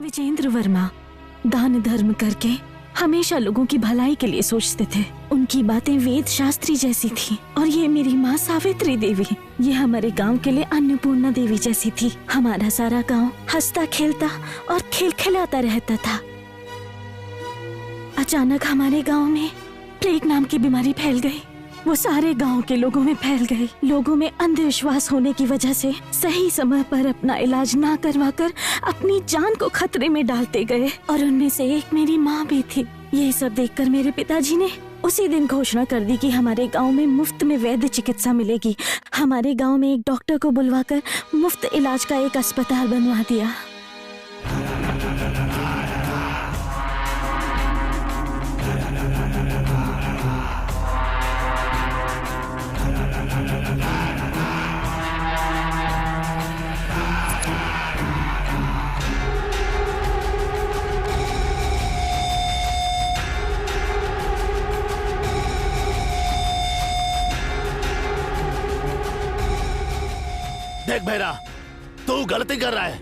विजेंद्र वर्मा दान धर्म करके हमेशा लोगों की भलाई के लिए सोचते थे। उनकी बातें वेद शास्त्री जैसी थी। और ये मेरी माँ सावित्री देवी, ये हमारे गांव के लिए अन्नपूर्णा देवी जैसी थी। हमारा सारा गांव हंसता खेलता और खिलखिलाता रहता था। अचानक हमारे गांव में प्लेग नाम की बीमारी फैल गई। वो सारे गांव के लोगों में फैल गई। लोगों में अंधविश्वास होने की वजह से सही समय पर अपना इलाज ना करवाकर अपनी जान को खतरे में डालते गए। और उनमें से एक मेरी माँ भी थी। ये सब देखकर मेरे पिताजी ने उसी दिन घोषणा कर दी कि हमारे गांव में मुफ्त में वैद्य चिकित्सा मिलेगी। हमारे गांव में एक डॉक्टर को बुलवाकर मुफ्त इलाज का एक अस्पताल बनवा दिया। देख भैरा, तू गलती कर रहा है।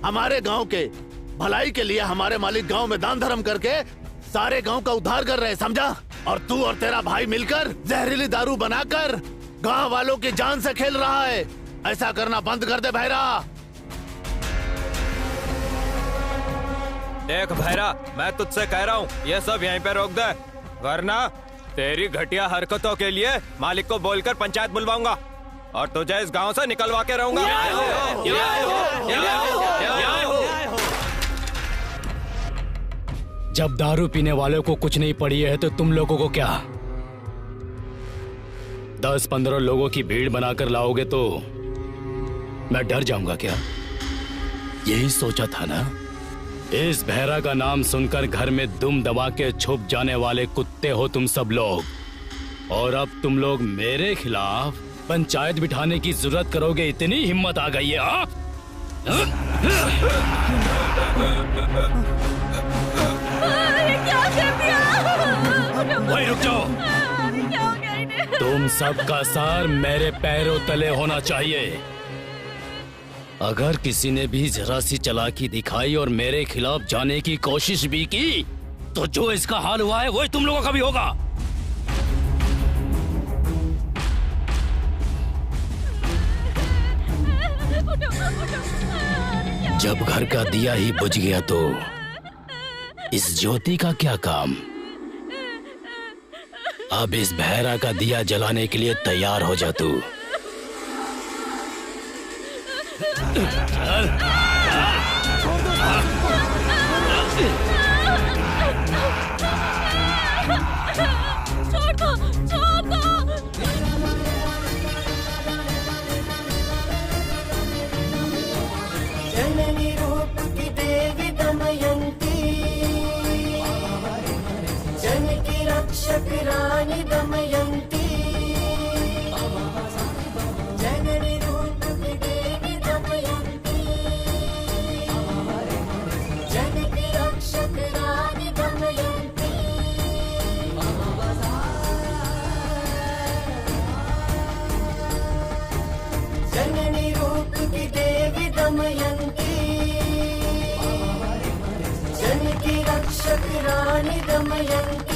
हमारे गांव के भलाई के लिए हमारे मालिक गांव में दान धर्म करके सारे गांव का उद्धार कर रहे हैं, समझा? और तू और तेरा भाई मिलकर जहरीली दारू बनाकर गांव वालों की जान से खेल रहा है। ऐसा करना बंद कर दे भैरा। देख भैरा, मैं तुझसे कह रहा हूँ ये सब यहीं पे रोक दे, वरना तेरी घटिया हरकतों के लिए मालिक को बोलकर पंचायत बुलवाऊंगा और तुझे इस गांव से निकलवा के रहूंगा। जब दारू पीने वालों को कुछ नहीं पड़ी है तो तुम लोगों को क्या 10-15 लोगों की भीड़ बनाकर लाओगे तो मैं डर जाऊंगा क्या? यही सोचा था ना? इस भैरा का नाम सुनकर घर में दुम दबा के छुप जाने वाले कुत्ते हो तुम सब लोग। और अब तुम लोग मेरे खिलाफ पंचायत बिठाने की जरूरत करोगे, इतनी हिम्मत आ गई है? क्या कर दिया? वही रुक जाओ। तुम सबका सार मेरे पैरों तले होना चाहिए। अगर किसी ने भी जरा सी चालाकी दिखाई और मेरे खिलाफ जाने की कोशिश भी की तो जो इसका हाल हुआ है वही तुम लोगों का भी होगा। जब घर का दिया ही बुझ गया तो इस ज्योति का क्या काम? अब इस भैरा का दिया जलाने के लिए तैयार हो जा तू। छोड़ दो, छोड़ दो। जननी रूप की देवी दमयंती, जन की रक्षक रानी दमयंती। जननी रूप की देवी दमयंती, जन की रक्षक रानी दमयंती। जननी रूप की देवी दमयंती, जन की रक्षक रानी दमयंती।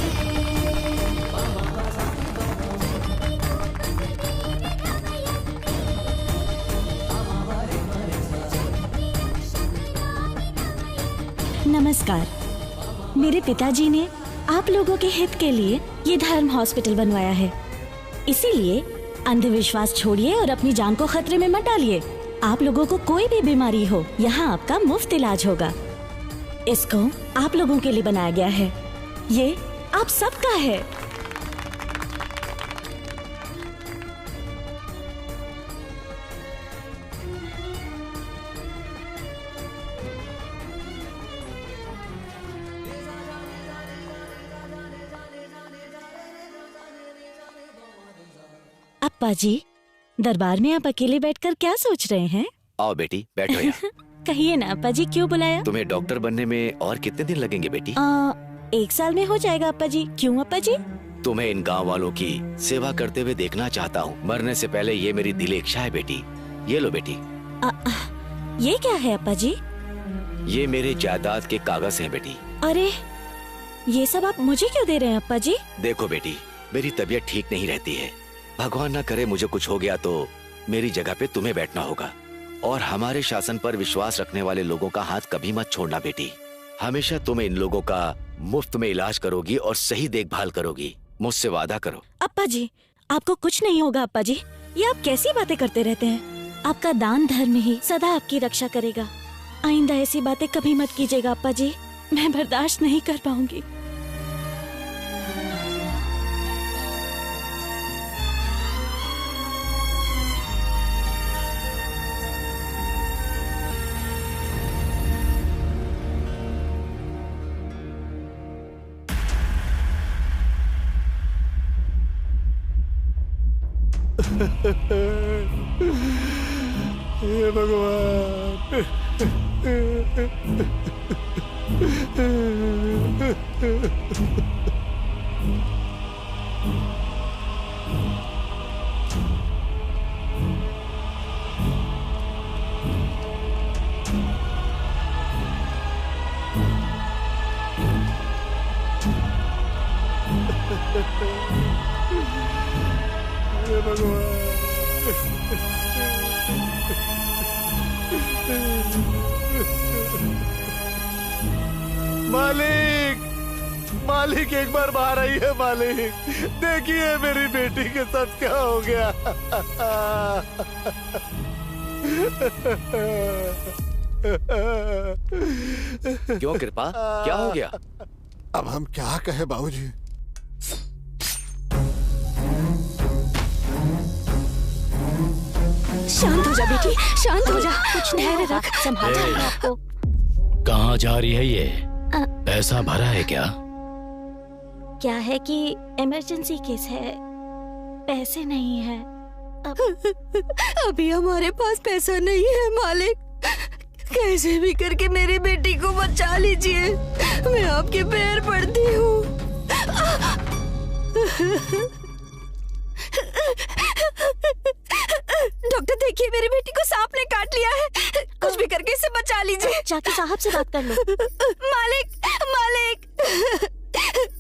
नमस्कार। मेरे पिताजी ने आप लोगों के हित के लिए ये धर्म हॉस्पिटल बनवाया है। इसीलिए अंधविश्वास छोड़िए और अपनी जान को खतरे में मत डालिए। आप लोगों को कोई भी बीमारी हो, यहाँ आपका मुफ्त इलाज होगा। इसको आप लोगों के लिए बनाया गया है। ये आप सबका है। अप्पा जी, दरबार में आप अकेले बैठकर क्या सोच रहे हैं? आओ बेटी, बैठो यहाँ। कहिए ना अप्पा जी, क्यों बुलाया? तुम्हें डॉक्टर बनने में और कितने दिन लगेंगे बेटी? 1 साल में हो जाएगा अप्पा जी। क्यों अप्पा जी? तुम्हें इन गांव वालों की सेवा करते हुए देखना चाहता हूँ। मरने से पहले ये मेरी दिली इच्छा है बेटी। ये लो बेटी। ये क्या है अप्पा जी? ये मेरे जायदाद के कागज हैं बेटी। अरे ये सब आप मुझे क्यों दे रहे हैं अप्पा जी? देखो बेटी, मेरी तबीयत ठीक नहीं रहती है। भगवान ना करे मुझे कुछ हो गया तो मेरी जगह पे तुम्हें बैठना होगा। और हमारे शासन पर विश्वास रखने वाले लोगों का हाथ कभी मत छोड़ना बेटी। हमेशा तुम इन लोगों का मुफ्त में इलाज करोगी और सही देखभाल करोगी। मुझसे वादा करो। अप्पा जी आपको कुछ नहीं होगा अप्पा जी। ये आप कैसी बातें करते रहते हैं? आपका दान धर्म ही सदा आपकी रक्षा करेगा। आइंदा ऐसी बातें कभी मत कीजिएगा अप्पा जी, मैं बर्दाश्त नहीं कर पाऊंगी। हे भगवान। हे भगवान। मालिक, मालिक एक बार बाहर आइए मालिक। देखिए मेरी बेटी के साथ क्या हो गया। क्यों कृपा, क्या हो गया? अब हम क्या कहें बाबूजी। शांत हो जा बेटी, शांत हो जा। कुछ धैर्य रख, संभाल जाएगा आपको। कहाँ जा रही है ये? पैसा भरा है क्या? क्या है कि इमरजेंसी केस है, पैसे नहीं है। अभी हमारे पास पैसा नहीं है मालिक। कैसे भी करके मेरी बेटी को बचा लीजिए, मैं आपके पैर पड़ती हूँ। डॉक्टर देखिए, मेरी बेटी को सांप ने काट लिया है। कुछ भी करके इसे बचा लीजिए। जाके साहब से बात कर लो। मालिक, मालिक,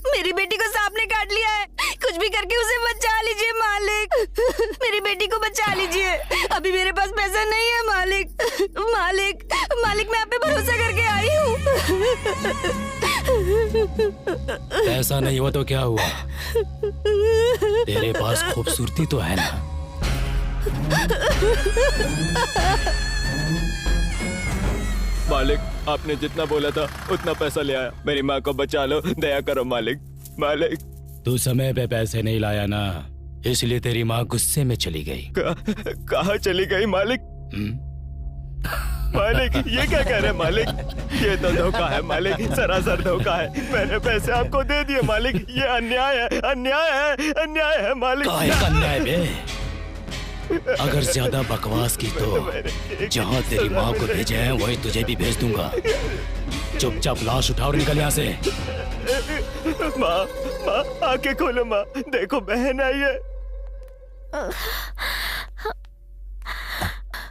मेरी बेटी को सांप ने काट लिया है। कुछ भी करके उसे बचा लीजिए मालिक। मेरी बेटी को बचा लीजिए। अभी मेरे पास पैसा नहीं है मालिक। मालिक, मालिक, मैं आप पे भरोसा करके आई हूँ। पैसा नहीं हुआ तो क्या हुआ? तेरे पास खूबसूरती तो है ना? मालिक, आपने जितना बोला था उतना पैसा ले आया। मेरी माँ को बचा लो, दया करो मालिक। मालिक, तू समय पे पैसे नहीं लाया ना, इसलिए तेरी माँ गुस्से में चली गई। कहाँ चली गई मालिक? मालिक, ये क्या कह रहे हैं मालिक? ये तो धोखा है मालिक, सरासर धोखा है। मैंने पैसे आपको दे दिए मालिक। ये अन्याय है, अन्याय है, अन्याय है मालिक। काहे का अन्याय बे? अगर ज्यादा बकवास की तो जहाँ तेरी माँ को भेजे हैं वही तुझे भी भेज दूंगा। चुपचाप लाश उठाओ और निकल यहाँ से। माँ, माँ, आंखें खोलो माँ, देखो बहन आई है।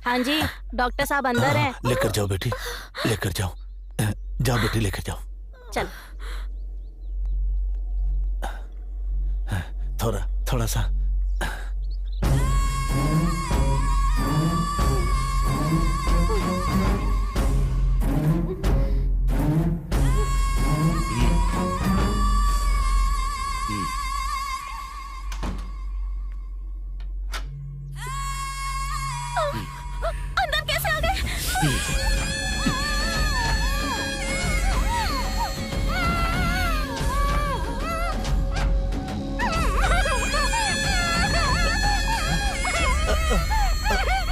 हाँ जी, डॉक्टर साहब अंदर हैं। लेकर जाओ बेटी, लेकर जाओ। जाओ बेटी, लेकर जाओ। चल। थोड़ा सा। अंदर कैसे आ गए?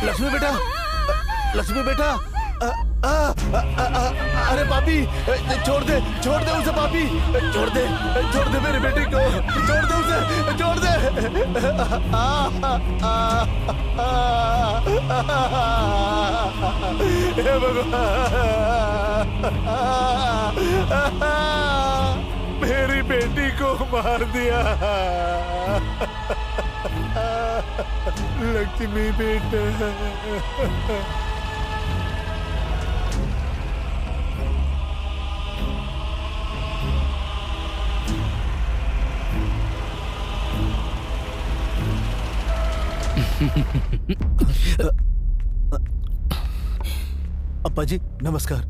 लक्ष्मी बेटा, लक्ष्मी बेटा। अरे पापी, छोड़ दे उसे पापी। छोड़ दे मेरी बेटी को। छोड़ दे उसे, छोड़ दे। हे भगवान, मेरी बेटी को मार दिया। लक्ष्मी बेटा। अप्पा जी नमस्कार।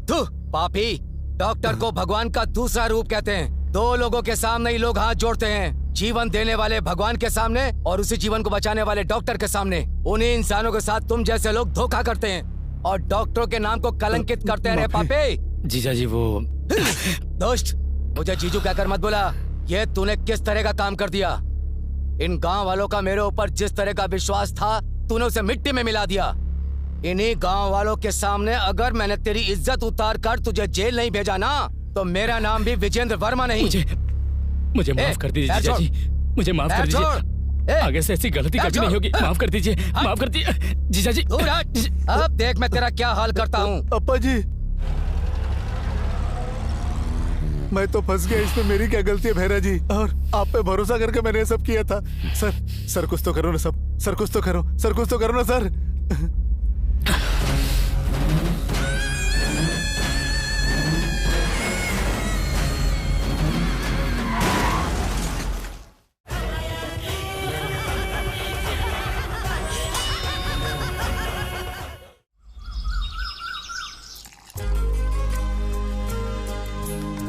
तू पापी, डॉक्टर को भगवान का दूसरा रूप कहते हैं। दो लोगों के सामने ही लोग हाथ जोड़ते हैं, जीवन देने वाले भगवान के सामने और उसी जीवन को बचाने वाले डॉक्टर के सामने। उन्हीं इंसानों के साथ तुम जैसे लोग धोखा करते हैं और डॉक्टरों के नाम को कलंकित करते रहे। पापी जीजा जी वो दोस्त, मुझे जीजू कहकर मत बोला। ये तूने किस तरह का काम कर दिया? इन गांव वालों का मेरे ऊपर जिस तरह का विश्वास था, तूने उसे मिट्टी में मिला दिया। इन्हीं गांव वालों के सामने अगर मैंने तेरी इज्जत उतार कर तुझे जेल नहीं भेजा ना, तो मेरा नाम भी विजेंद्र वर्मा नहीं। मुझे माफ कर दीजिए जीजा जी, मुझे माफ कर दीजिए। आगे से ऐसी गलती कभी नहीं होगी। माफ कर दीजिए, माफ कर दीजिए जीजा जी। अब देख मैं तेरा क्या हाल करता हूँ। अप्पा जी मैं तो फंस गया, इसमें मेरी क्या गलती है भैरा जी? और आप पे भरोसा करके मैंने ये सब किया था। सर कुछ तो करो ना सब, सर कुछ तो करो, सर कुछ तो करो ना सर।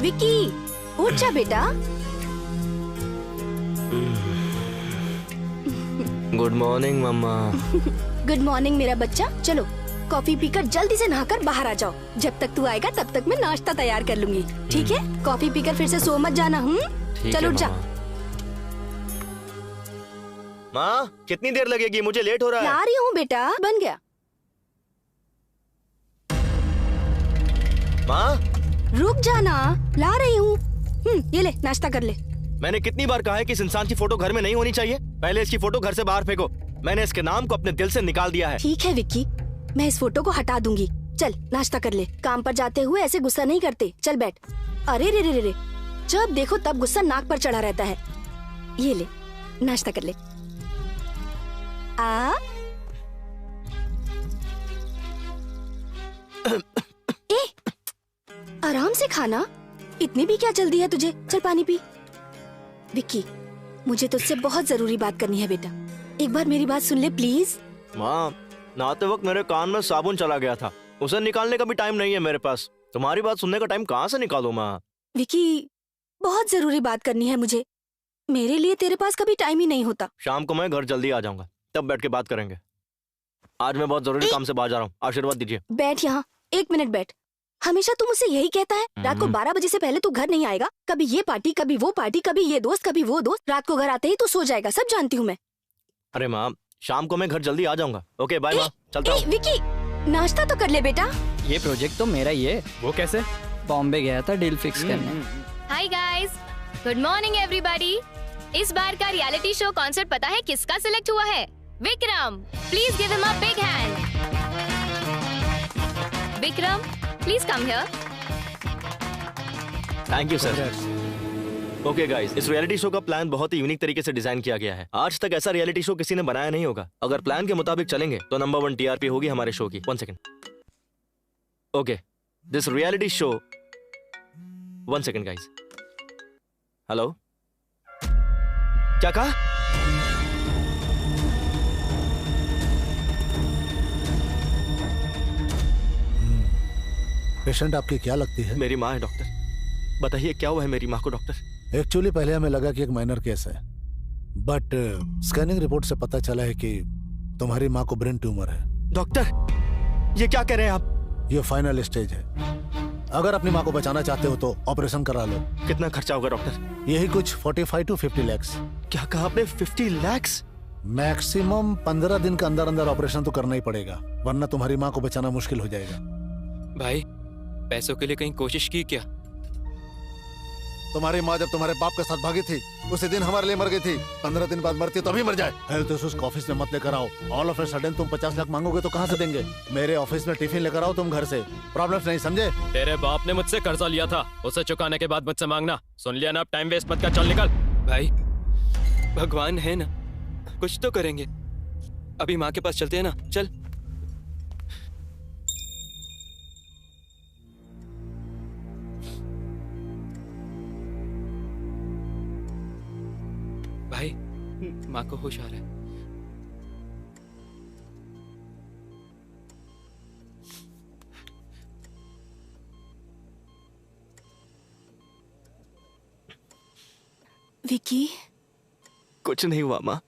विकी उठ जा बेटा। गुड मॉर्निंग मम्मा। गुड मॉर्निंग मेरा बच्चा। चलो कॉफी पीकर जल्दी से नहाकर बाहर आ जाओ। जब तक तू आएगा तब तक मैं नाश्ता तैयार कर लूंगी, ठीक है? कॉफी पीकर फिर से सो मत जाना। चलो उठ जा। माँ कितनी देर लगेगी? मुझे लेट हो रहा है। ला रही हूँ बेटा, बन गया। माँ रुक जाना, ला रही हूँ। ये ले नाश्ता कर ले। मैंने कितनी बार कहा है कि इस इंसान की फोटो घर में नहीं होनी चाहिए। पहले इसकी फोटो घर से बाहर फेंको। मैंने इसके नाम को अपने दिल से निकाल दिया है। ठीक है विक्की, मैं इस फोटो को हटा दूंगी। चल नाश्ता कर ले। काम पर जाते हुए ऐसे गुस्सा नहीं करते। चल बैठ। अरे रे रे रे रे, जब देखो तब गुस्सा नाक पर चढ़ा रहता है। ये ले नाश्ता कर ले। आराम से खाना, इतनी भी क्या जल्दी है तुझे? चल पानी पी। विक्की मुझे तुझसे बहुत जरूरी बात करनी है बेटा, एक बार मेरी बात सुन ले प्लीज। माँ नहाते वक्त मेरे कान में साबुन चला गया था, उसे निकालने का भी टाइम नहीं है मेरे पास। तुम्हारी बात सुनने का टाइम कहाँ से निकालूं माँ? विक्की बहुत जरूरी बात करनी है मुझे, मेरे लिए तेरे पास कभी टाइम ही नहीं होता। शाम को मैं घर जल्दी आ जाऊंगा, तब बैठ के बात करेंगे। आज मैं बहुत जरूरी काम से बाहर जा रहा हूँ, आशीर्वाद दीजिए। बैठ यहाँ, 1 मिनट बैठ। हमेशा तू मुझसे यही कहता है, रात को 12 बजे से पहले तू घर नहीं आएगा। कभी ये पार्टी, कभी वो पार्टी, कभी ये दोस्त, कभी वो दोस्त। रात को घर आते ही तू सो जाएगा, सब जानती हूँ मैं। अरे माँ शाम को मैं घर जल्दी आ जाऊंगा। ओके बाय माँ, चलता हूँ। विकी नाश्ता तो कर ले बेटा। ये प्रोजेक्ट तो मेरा ही है। वो कैसे? बॉम्बे गया था डील फिक्स करने। Hi guys, good morning everybody. इस बार का रियलिटी शो कॉन्सेप्ट पता है किसका सिलेक्ट हुआ है? Vikram. Please give him a big hand. Vikram please come here. Thank you sir. Okay guys, इस रियलिटी शो का प्लान बहुत ही यूनिक तरीके से डिजाइन किया गया है। आज तक ऐसा रियलिटी शो किसी ने बनाया नहीं होगा। अगर प्लान के मुताबिक चलेंगे तो नंबर 1 टीआरपी होगी हमारे शो की। 1 second. Okay this reality show 1 second guys. Hello, क्या कहा? पेशेंट आपकी क्या लगती है? मेरी माँ है डॉक्टर। बताइए क्या हुआ है मेरी माँ को डॉक्टर? एक्चुअली पहले हमें लगा कि एक माइनर केस है, बट स्कैनिंग रिपोर्ट से पता चला है कि तुम्हारी माँ को ब्रेन ट्यूमर है। डॉक्टर ये क्या कह रहे हैं आप? ये फाइनल स्टेज है। अगर अपनी माँ को बचाना चाहते हो तो ऑपरेशन करा लो। कितना खर्चा होगा डॉक्टर? यही कुछ 45 to 50 लाख। क्या कहा आपने? 50 लाख? मैक्सिमम 15 दिन के अंदर अंदर ऑपरेशन तो करना ही पड़ेगा, वरना तुम्हारी माँ को बचाना मुश्किल हो जाएगा। भाई पैसों के लिए कहीं कोशिश की क्या? तुम्हारी माँ जब तुम्हारे बाप के साथ भागी थी उसी दिन हमारे लिए मर गई थी। 15 दिन बाद मरती तो अभी मर जाए। हेल्थ इश्यूज ऑफिस में मत लेकर आओ। ऑल ऑफ ए सडन तुम 50 लाख मांगोगे तो कहाँ से देंगे? मेरे ऑफिस में टिफिन लेकर आओ तुम घर से। प्रॉब्लम्स नहीं समझे? तेरे बाप ने मुझसे कर्जा लिया था, उसे चुकाने के बाद मुझसे मांगना। सुन लिया ना? अब टाइम वेस्ट मत कर, चल निकल। भाई भगवान है ना, कुछ तो करेंगे। अभी माँ के पास चलते हैं ना, चल। भाई माँ को होश आ रहा है। विकी, कुछ नहीं हुआ माँ,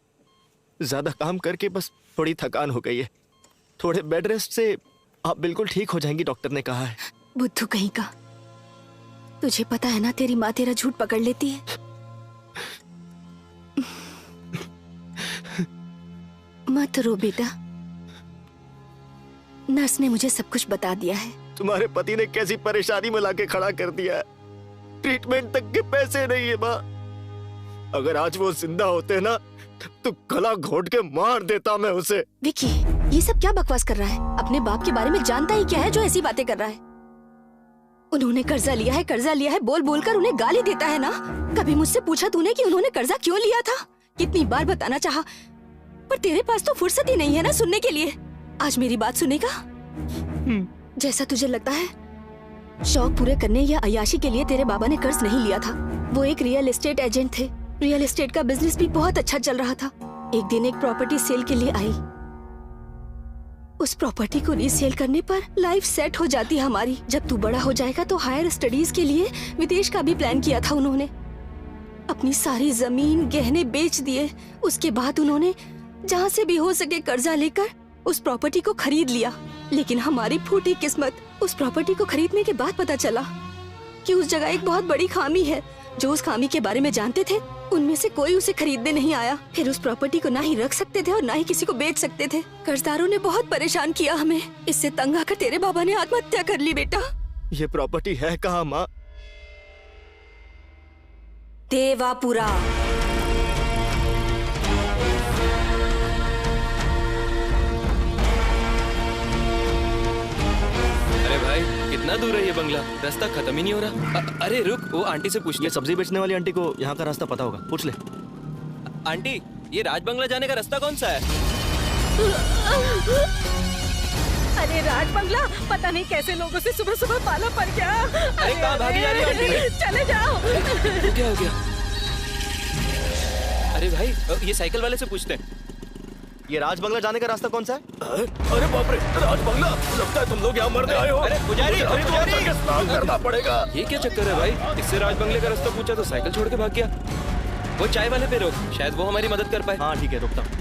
ज्यादा काम करके बस थोड़ी थकान हो गई है। थोड़े बेड रेस्ट से आप बिल्कुल ठीक हो जाएंगी, डॉक्टर ने कहा है। बुद्धू कहीं का, तुझे पता है ना तेरी माँ तेरा झूठ पकड़ लेती है। मत रो बेटा, नर्स ने मुझे सब कुछ बता दिया है। तुम्हारे पति ने कैसी परेशानी में लाके खड़ा कर दिया है, ट्रीटमेंट तक के पैसे नहीं है माँ। अगर आज वो जिंदा होते ना तो गला घोट के मार देता मैं उसे। विकी, ये सब क्या बकवास कर रहा है? अपने बाप के बारे में जानता ही क्या है जो ऐसी बातें कर रहा है? उन्होंने कर्जा लिया है बोल बोल कर उन्हें गाली देता है ना। कभी मुझसे पूछा तूने कि उन्होंने कर्जा क्यों लिया था? कितनी बार बताना चाहा, पर तेरे पास तो फुर्सत ही नहीं है ना सुनने के लिए। आज मेरी बात सुनेगा? जैसा तुझे लगता है, शौक पूरे करने या अय्याशी के लिए तेरे बाबा ने कर्ज नहीं लिया था। वो एक रियल एस्टेट एजेंट थे। रियल एस्टेट का बिजनेस भी बहुत अच्छा चल रहा था। एक दिन एक प्रॉपर्टी सेल के लिए आई। उस प्रॉपर्टी को रीसेल करने पर लाइफ सेट हो जाती हमारी। जब तू बड़ा हो जाएगा तो हायर स्टडीज के लिए विदेश का भी प्लान किया था उन्होंने। अपनी सारी जमीन गहने बेच दिए। उसके बाद उन्होंने जहाँ से भी हो सके कर्जा लेकर उस प्रॉपर्टी को खरीद लिया। लेकिन हमारी फूटी किस्मत, उस प्रॉपर्टी को खरीदने के बाद पता चला कि उस जगह एक बहुत बड़ी खामी है। जो उस खामी के बारे में जानते थे उनमें से कोई उसे खरीदने नहीं आया। फिर उस प्रॉपर्टी को ना ही रख सकते थे और ना ही किसी को बेच सकते थे। कर्जदारों ने बहुत परेशान किया हमें। इससे तंग आकर तेरे बाबा ने आत्महत्या कर ली। बेटा, ये प्रॉपर्टी है कहाँ माँ? देवापुरा। अरे भाई, कितना दूर है ये बंगला? रास्ता खत्म ही नहीं हो रहा। अरे रुक, वो आंटी से पूछ ले। ये सब्जी बेचने वाली आंटी को यहाँ का रास्ता पता होगा, पूछ ले। आंटी, ये राज बंगला जाने का रास्ता कौन सा है? अरे राज बंगला, पता नहीं कैसे लोगों से सुबह सुबह पाला पड़ गया। अरे कहाँ भागी जा रही है आंटी? चले जाओ। क्या हो गया? अरे भाई, ये साइकिल वाले से पूछते हैं। ये राज बंगला जाने का रास्ता कौन सा है? अरे बाप रे, राज बंगला, लगता है तुम लोग यहाँ मरने आए हो। अरे पुजारी, स्नान करना पड़ेगा। ये क्या चक्कर है भाई? इससे राज बंगले का रास्ता पूछा तो साइकिल छोड़ के भाग गया। वो चाय वाले पे रोक, शायद वो हमारी मदद कर पाए। हाँ ठीक है, रुकता हूँ।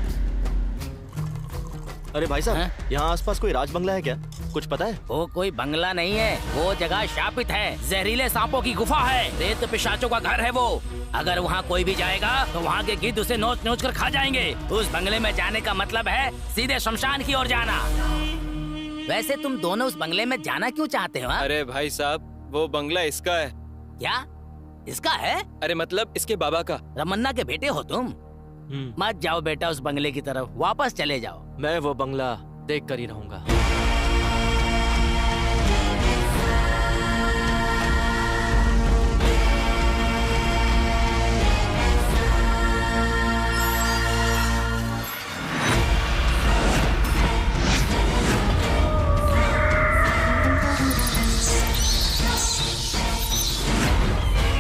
अरे भाई साहब, यहाँ आसपास कोई राज बंगला है क्या? कुछ पता है? वो कोई बंगला नहीं है, वो जगह शापित है। जहरीले सांपों की गुफा है, रेत पिशाचों का घर है वो। अगर वहाँ कोई भी जाएगा तो वहाँ के गिद्ध उसे नोच नोच कर खा जाएंगे। उस बंगले में जाने का मतलब है सीधे शमशान की ओर जाना। वैसे तुम दोनों उस बंगले में जाना क्यों चाहते हो? अरे भाई साहब, वो बंगला इसका है। क्या इसका है? अरे मतलब इसके बाबा का। रमन्ना के बेटे हो तुम? मत जाओ बेटा उस बंगले की तरफ, वापस चले जाओ। मैं वो बंगला देख कर ही रहूंगा।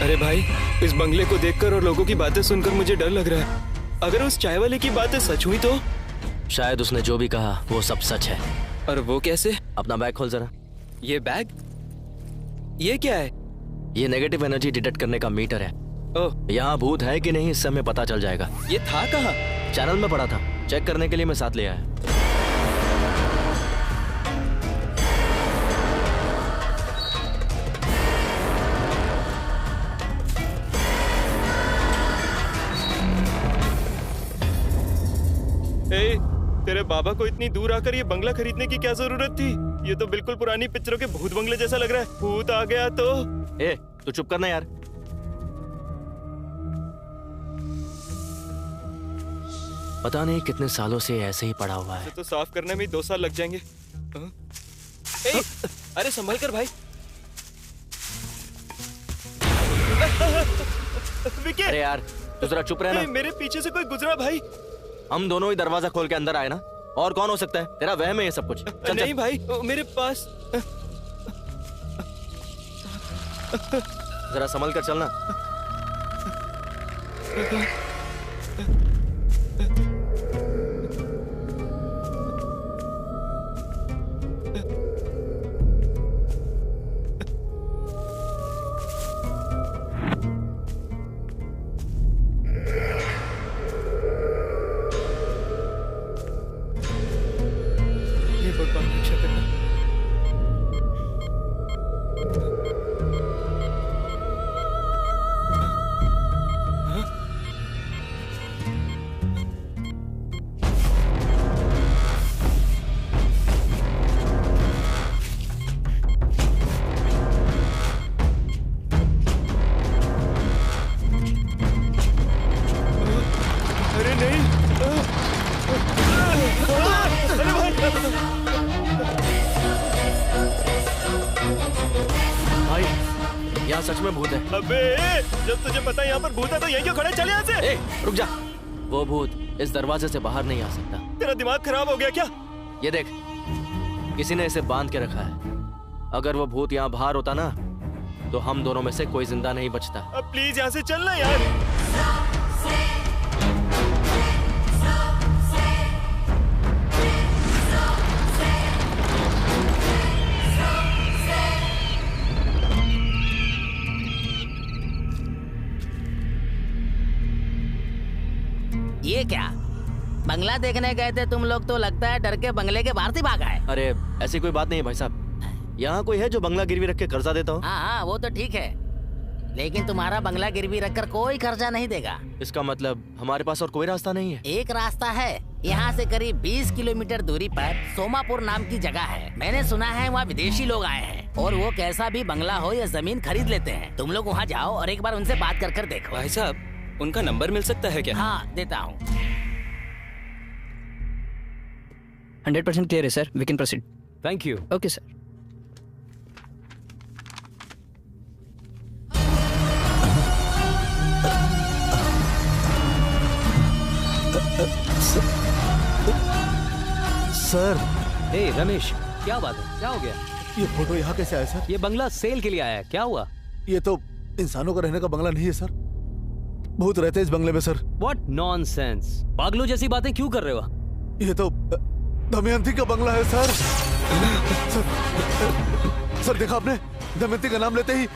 अरे भाई, इस बंगले को देखकर और लोगों की बातें सुनकर मुझे डर लग रहा है। अगर उस चाय वाले की बातें सच हुई तो? शायद उसने जो भी कहा वो सब सच है। और वो कैसे? अपना बैग खोल जरा। ये बैग? ये क्या है? ये नेगेटिव एनर्जी डिटेक्ट करने का मीटर है। ओह, यहाँ भूत है कि नहीं इससे हमें पता चल जाएगा। ये था कहाँ? चैनल में पड़ा था, चेक करने के लिए मैं साथ ले आया। तेरे बाबा को इतनी दूर आकर ये बंगला खरीदने की क्या जरूरत थी? ये तो बिल्कुल पुरानी पिक्चरों के भूत बंगले जैसा लग रहा है। भूत आ गया तो? ए, तू चुप करना यार। पता नहीं कितने सालों से ऐसे ही पड़ा हुआ है। तो साफ करने में 2 साल लग जाएंगे। ए, अरे संभल कर भाई। विकी! अरे यार, तू जरा चुप रहना। मेरे पीछे से कोई गुजरा भाई। हम दोनों ही दरवाजा खोल के अंदर आए ना, और कौन हो सकता है? तेरा वहम है ये सब कुछ। चल, नहीं भाई, मेरे पास। जरा संभल कर चलना। भाई यहाँ सच में भूत है। अबे जब तुझे पता है यहाँ पर भूत है तो यहीं क्यों खड़े, चल यहाँ से। ए, रुक जा। वो भूत इस दरवाजे से बाहर नहीं आ सकता। तेरा दिमाग खराब हो गया क्या? ये देख, किसी ने इसे बांध के रखा है। अगर वो भूत यहाँ बाहर होता ना तो हम दोनों में से कोई जिंदा नहीं बचता। अब प्लीज यहाँ से चलना यार। ये क्या बंगला देखने गए थे तुम लोग, तो लगता है डर के बंगले के बाहर से भागा है। अरे ऐसी कोई बात नहीं है भाई साहब। यहाँ कोई है जो बंगला गिरवी रख के कर्जा देता हो? हाँ वो तो ठीक है, लेकिन तुम्हारा बंगला गिरवी रखकर कोई कर्जा नहीं देगा। इसका मतलब हमारे पास और कोई रास्ता नहीं है? एक रास्ता है। यहाँ से करीब 20 किलोमीटर दूरी पर सोमापुर नाम की जगह है। मैंने सुना है वहाँ विदेशी लोग आए हैं और वो कैसा भी बंगला हो या जमीन खरीद लेते हैं। तुम लोग वहाँ जाओ और एक बार उनसे बात कर देखो। भाई साहब उनका नंबर मिल सकता है क्या? हाँ देता हूँ। 100% क्लियर है sir, we can proceed. Thank you. Okay sir. Sir. Hey Ramesh, क्या बात है, क्या हो गया? ये फोटो यहाँ कैसे आया सर? ये बंगला सेल के लिए आया है, क्या हुआ? ये तो इंसानों का रहने का बंगला नहीं है सर, भूत रहते हैं इस बंगले में सर। What nonsense! पागलों जैसी बातें क्यों कर रहे हो? ये तो दमयंती का बंगला है सर। सर देखा आपने, दमयंती का नाम लेते ही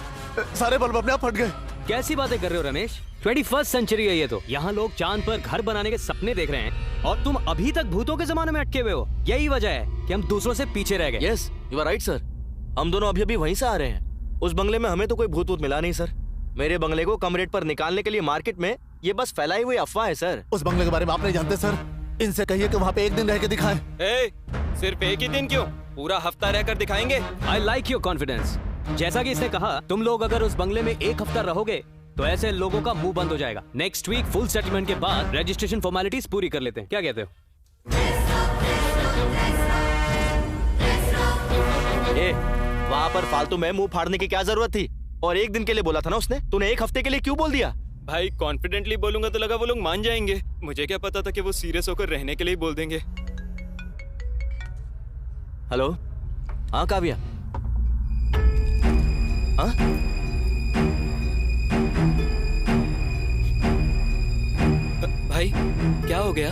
सारे बल्ब अपने आप फट गए। कैसी बातें कर रहे हो रमेश? 21st सेंचुरी है ये तो। यहाँ लोग चांद पर घर बनाने के सपने देख रहे हैं और तुम अभी तक भूतों के जमाने में अटके हुए हो। यही वजह है कि हम दूसरों से पीछे रह गए। Yes, you are right sir. हम दोनों अभी अभी वहीं से आ रहे हैं। उस बंगले में हमें तो कोई भूत मिला नहीं सर। मेरे बंगले को कम रेट पर निकालने के लिए मार्केट में ये बस फैलाई हुई अफवाह है सर। उस बंगले के बारे में आप नहीं जानते सर। इनसे कहिए कि वहाँ पे एक दिन रह के दिखाएं। सिर्फ एक ही दिन क्यों, पूरा हफ्ता रहकर दिखाएंगे। I like your confidence. जैसा कि इसने कहा, तुम लोग अगर उस बंगले में एक हफ्ता रहोगे तो ऐसे लोगों का मुंह बंद हो जाएगा। नेक्स्ट वीक फुल सेटलमेंट के बाद रजिस्ट्रेशन फॉर्मेलिटीज पूरी कर लेते हैं। क्या कहते हो? वहाँ पर फालतू में मुंह फाड़ने की क्या जरूरत थी? और एक दिन के लिए बोला था ना उसने, तूने एक हफ्ते के लिए क्यों बोल दिया? भाई कॉन्फिडेंटली बोलूंगा तो लगा वो लोग मान जाएंगे। मुझे क्या पता था कि वो सीरियस होकर रहने के लिए बोल देंगे। हेलो, हाँ काव्या। हाँ भाई क्या हो गया?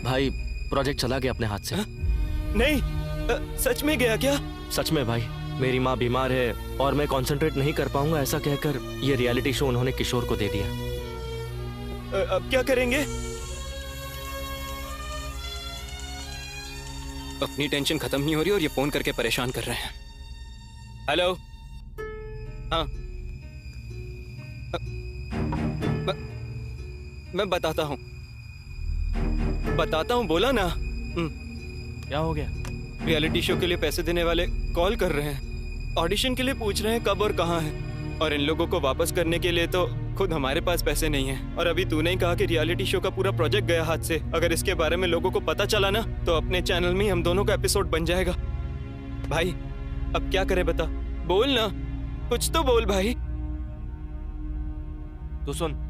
भाई प्रोजेक्ट चला गया अपने हाथ से। नहीं, सच में गया क्या? सच में भाई, मेरी माँ बीमार है और मैं कंसंट्रेट नहीं कर पाऊंगा, ऐसा कहकर ये रियलिटी शो उन्होंने किशोर को दे दिया। अब क्या करेंगे? अपनी टेंशन खत्म नहीं हो रही और ये फोन करके परेशान कर रहे हैं। हेलो, हाँ मैं बताता हूँ बोला ना। क्या हो गया? रियलिटी शो के लिए पैसे देने वाले कॉल कर रहे हैं, ऑडिशन के लिए पूछ रहे हैं कब और कहाँ है। और इन लोगों को वापस करने के लिए तो खुद हमारे पास पैसे नहीं है। और अभी तूने ही कहा कि रियलिटी शो का पूरा प्रोजेक्ट गया हाथ से। अगर इसके बारे में लोगों को पता चला ना तो अपने चैनल में हम दोनों का एपिसोड बन जाएगा। भाई अब क्या करें बता, बोल ना, कुछ तो बोल भाई। तू सुन,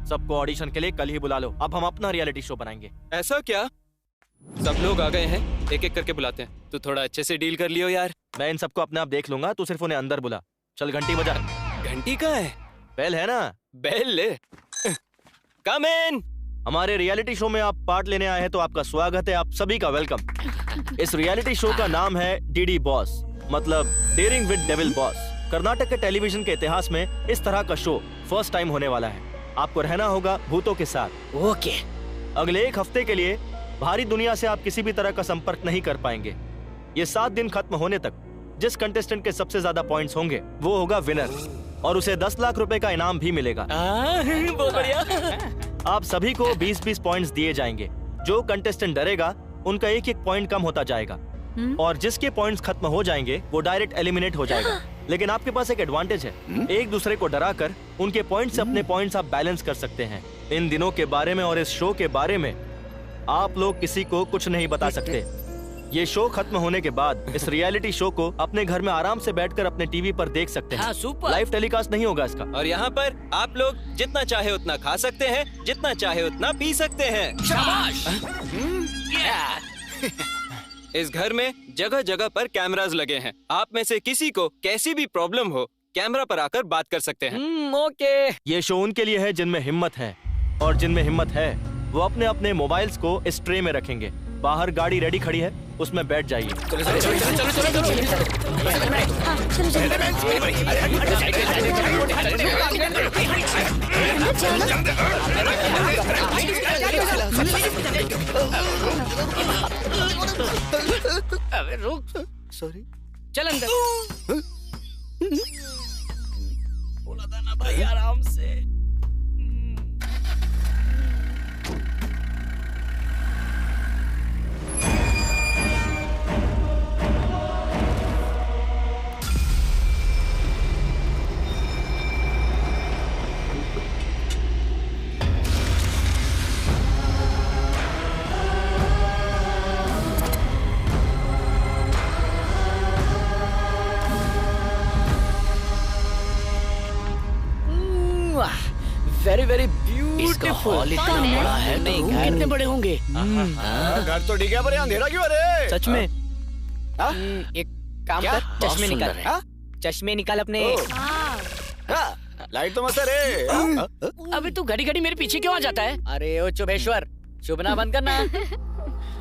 सबको ऑडिशन के लिए कल ही बुला लो। अब हम अपना रियलिटी शो बनाएंगे। ऐसा क्या? सब लोग आ गए हैं, एक एक करके बुलाते हैं। तू थोड़ा अच्छे से डील कर लियो यार। मैं इन सबको अपने आप देख लूंगा, तू सिर्फ उन्हें अंदर बुला। चल घंटी बजा। घंटी कहाँ है? बेल है ना, बेल ले। कम इन। हमारे रियलिटी शो में आप पार्ट लेने आए हैं तो आपका स्वागत है, आप सभी का वेलकम। इस रियलिटी शो का नाम है डीडी बॉस, मतलब daring with devil boss. Karnataka के टेलीविजन के इतिहास में इस तरह का शो फर्स्ट टाइम होने वाला है। आपको रहना होगा भूतों के साथ। ओके। अगले एक हफ्ते के लिए बाहरी दुनिया से आप किसी भी तरह का संपर्क नहीं कर पाएंगे। ये 7 दिन खत्म होने तक जिस कंटेस्टेंट के सबसे ज्यादा पॉइंट्स होंगे वो होगा विनर, और उसे 10 लाख रुपए का इनाम भी मिलेगा। बहुत बढ़िया। आप सभी को 20-20 पॉइंट्स दिए जाएंगे। जो कंटेस्टेंट डरेगा उनका एक एक पॉइंट कम होता जाएगा, और जिसके पॉइंट्स खत्म हो जाएंगे वो डायरेक्ट एलिमिनेट हो जाएगा। लेकिन आपके पास एक एडवांटेज है, एक दूसरे को डराकर उनके पॉइंट से अपने पॉइंट्स आप बैलेंस कर सकते हैं। इन दिनों के बारे में और इस शो के बारे में आप लोग किसी को कुछ नहीं बता सकते। ये शो खत्म होने के बाद इस रियलिटी शो को अपने घर में आराम से बैठकर अपने टीवी पर देख सकते हैं। हाँ, सुपर। लाइव टेलीकास्ट नहीं होगा इसका। और यहाँ पर आप लोग जितना चाहे उतना खा सकते हैं, जितना चाहे उतना पी सकते हैं। शाबाश। इस घर में जगह जगह पर कैमरास लगे हैं। आप में से किसी को कैसी भी प्रॉब्लम हो, कैमरा पर आकर बात कर सकते हैं। ओके। ये शो उनके लिए है जिनमें हिम्मत है, और जिनमें हिम्मत है वो अपने अपने मोबाइल्स को इस ट्रे में रखेंगे। बाहर गाड़ी रेडी खड़ी है, उसमें बैठ जाइए। अबे रुक। सॉरी। चल अंदर। बोला था ना भाई आराम से। Very very beautiful. इतना बड़ा है तो रूम कितने बड़े होंगे? घर तो ठीक है पर अंधेरा क्यों है? सच में? एक काम कर, चश्मे निकाल। चश्मे निकाल अपने। लाइट तो मस्त है रे। अबे तू घड़ी घड़ी मेरे पीछे क्यों आ जाता है? अरे ओ चुभेश्वर, चुभना बंद करना।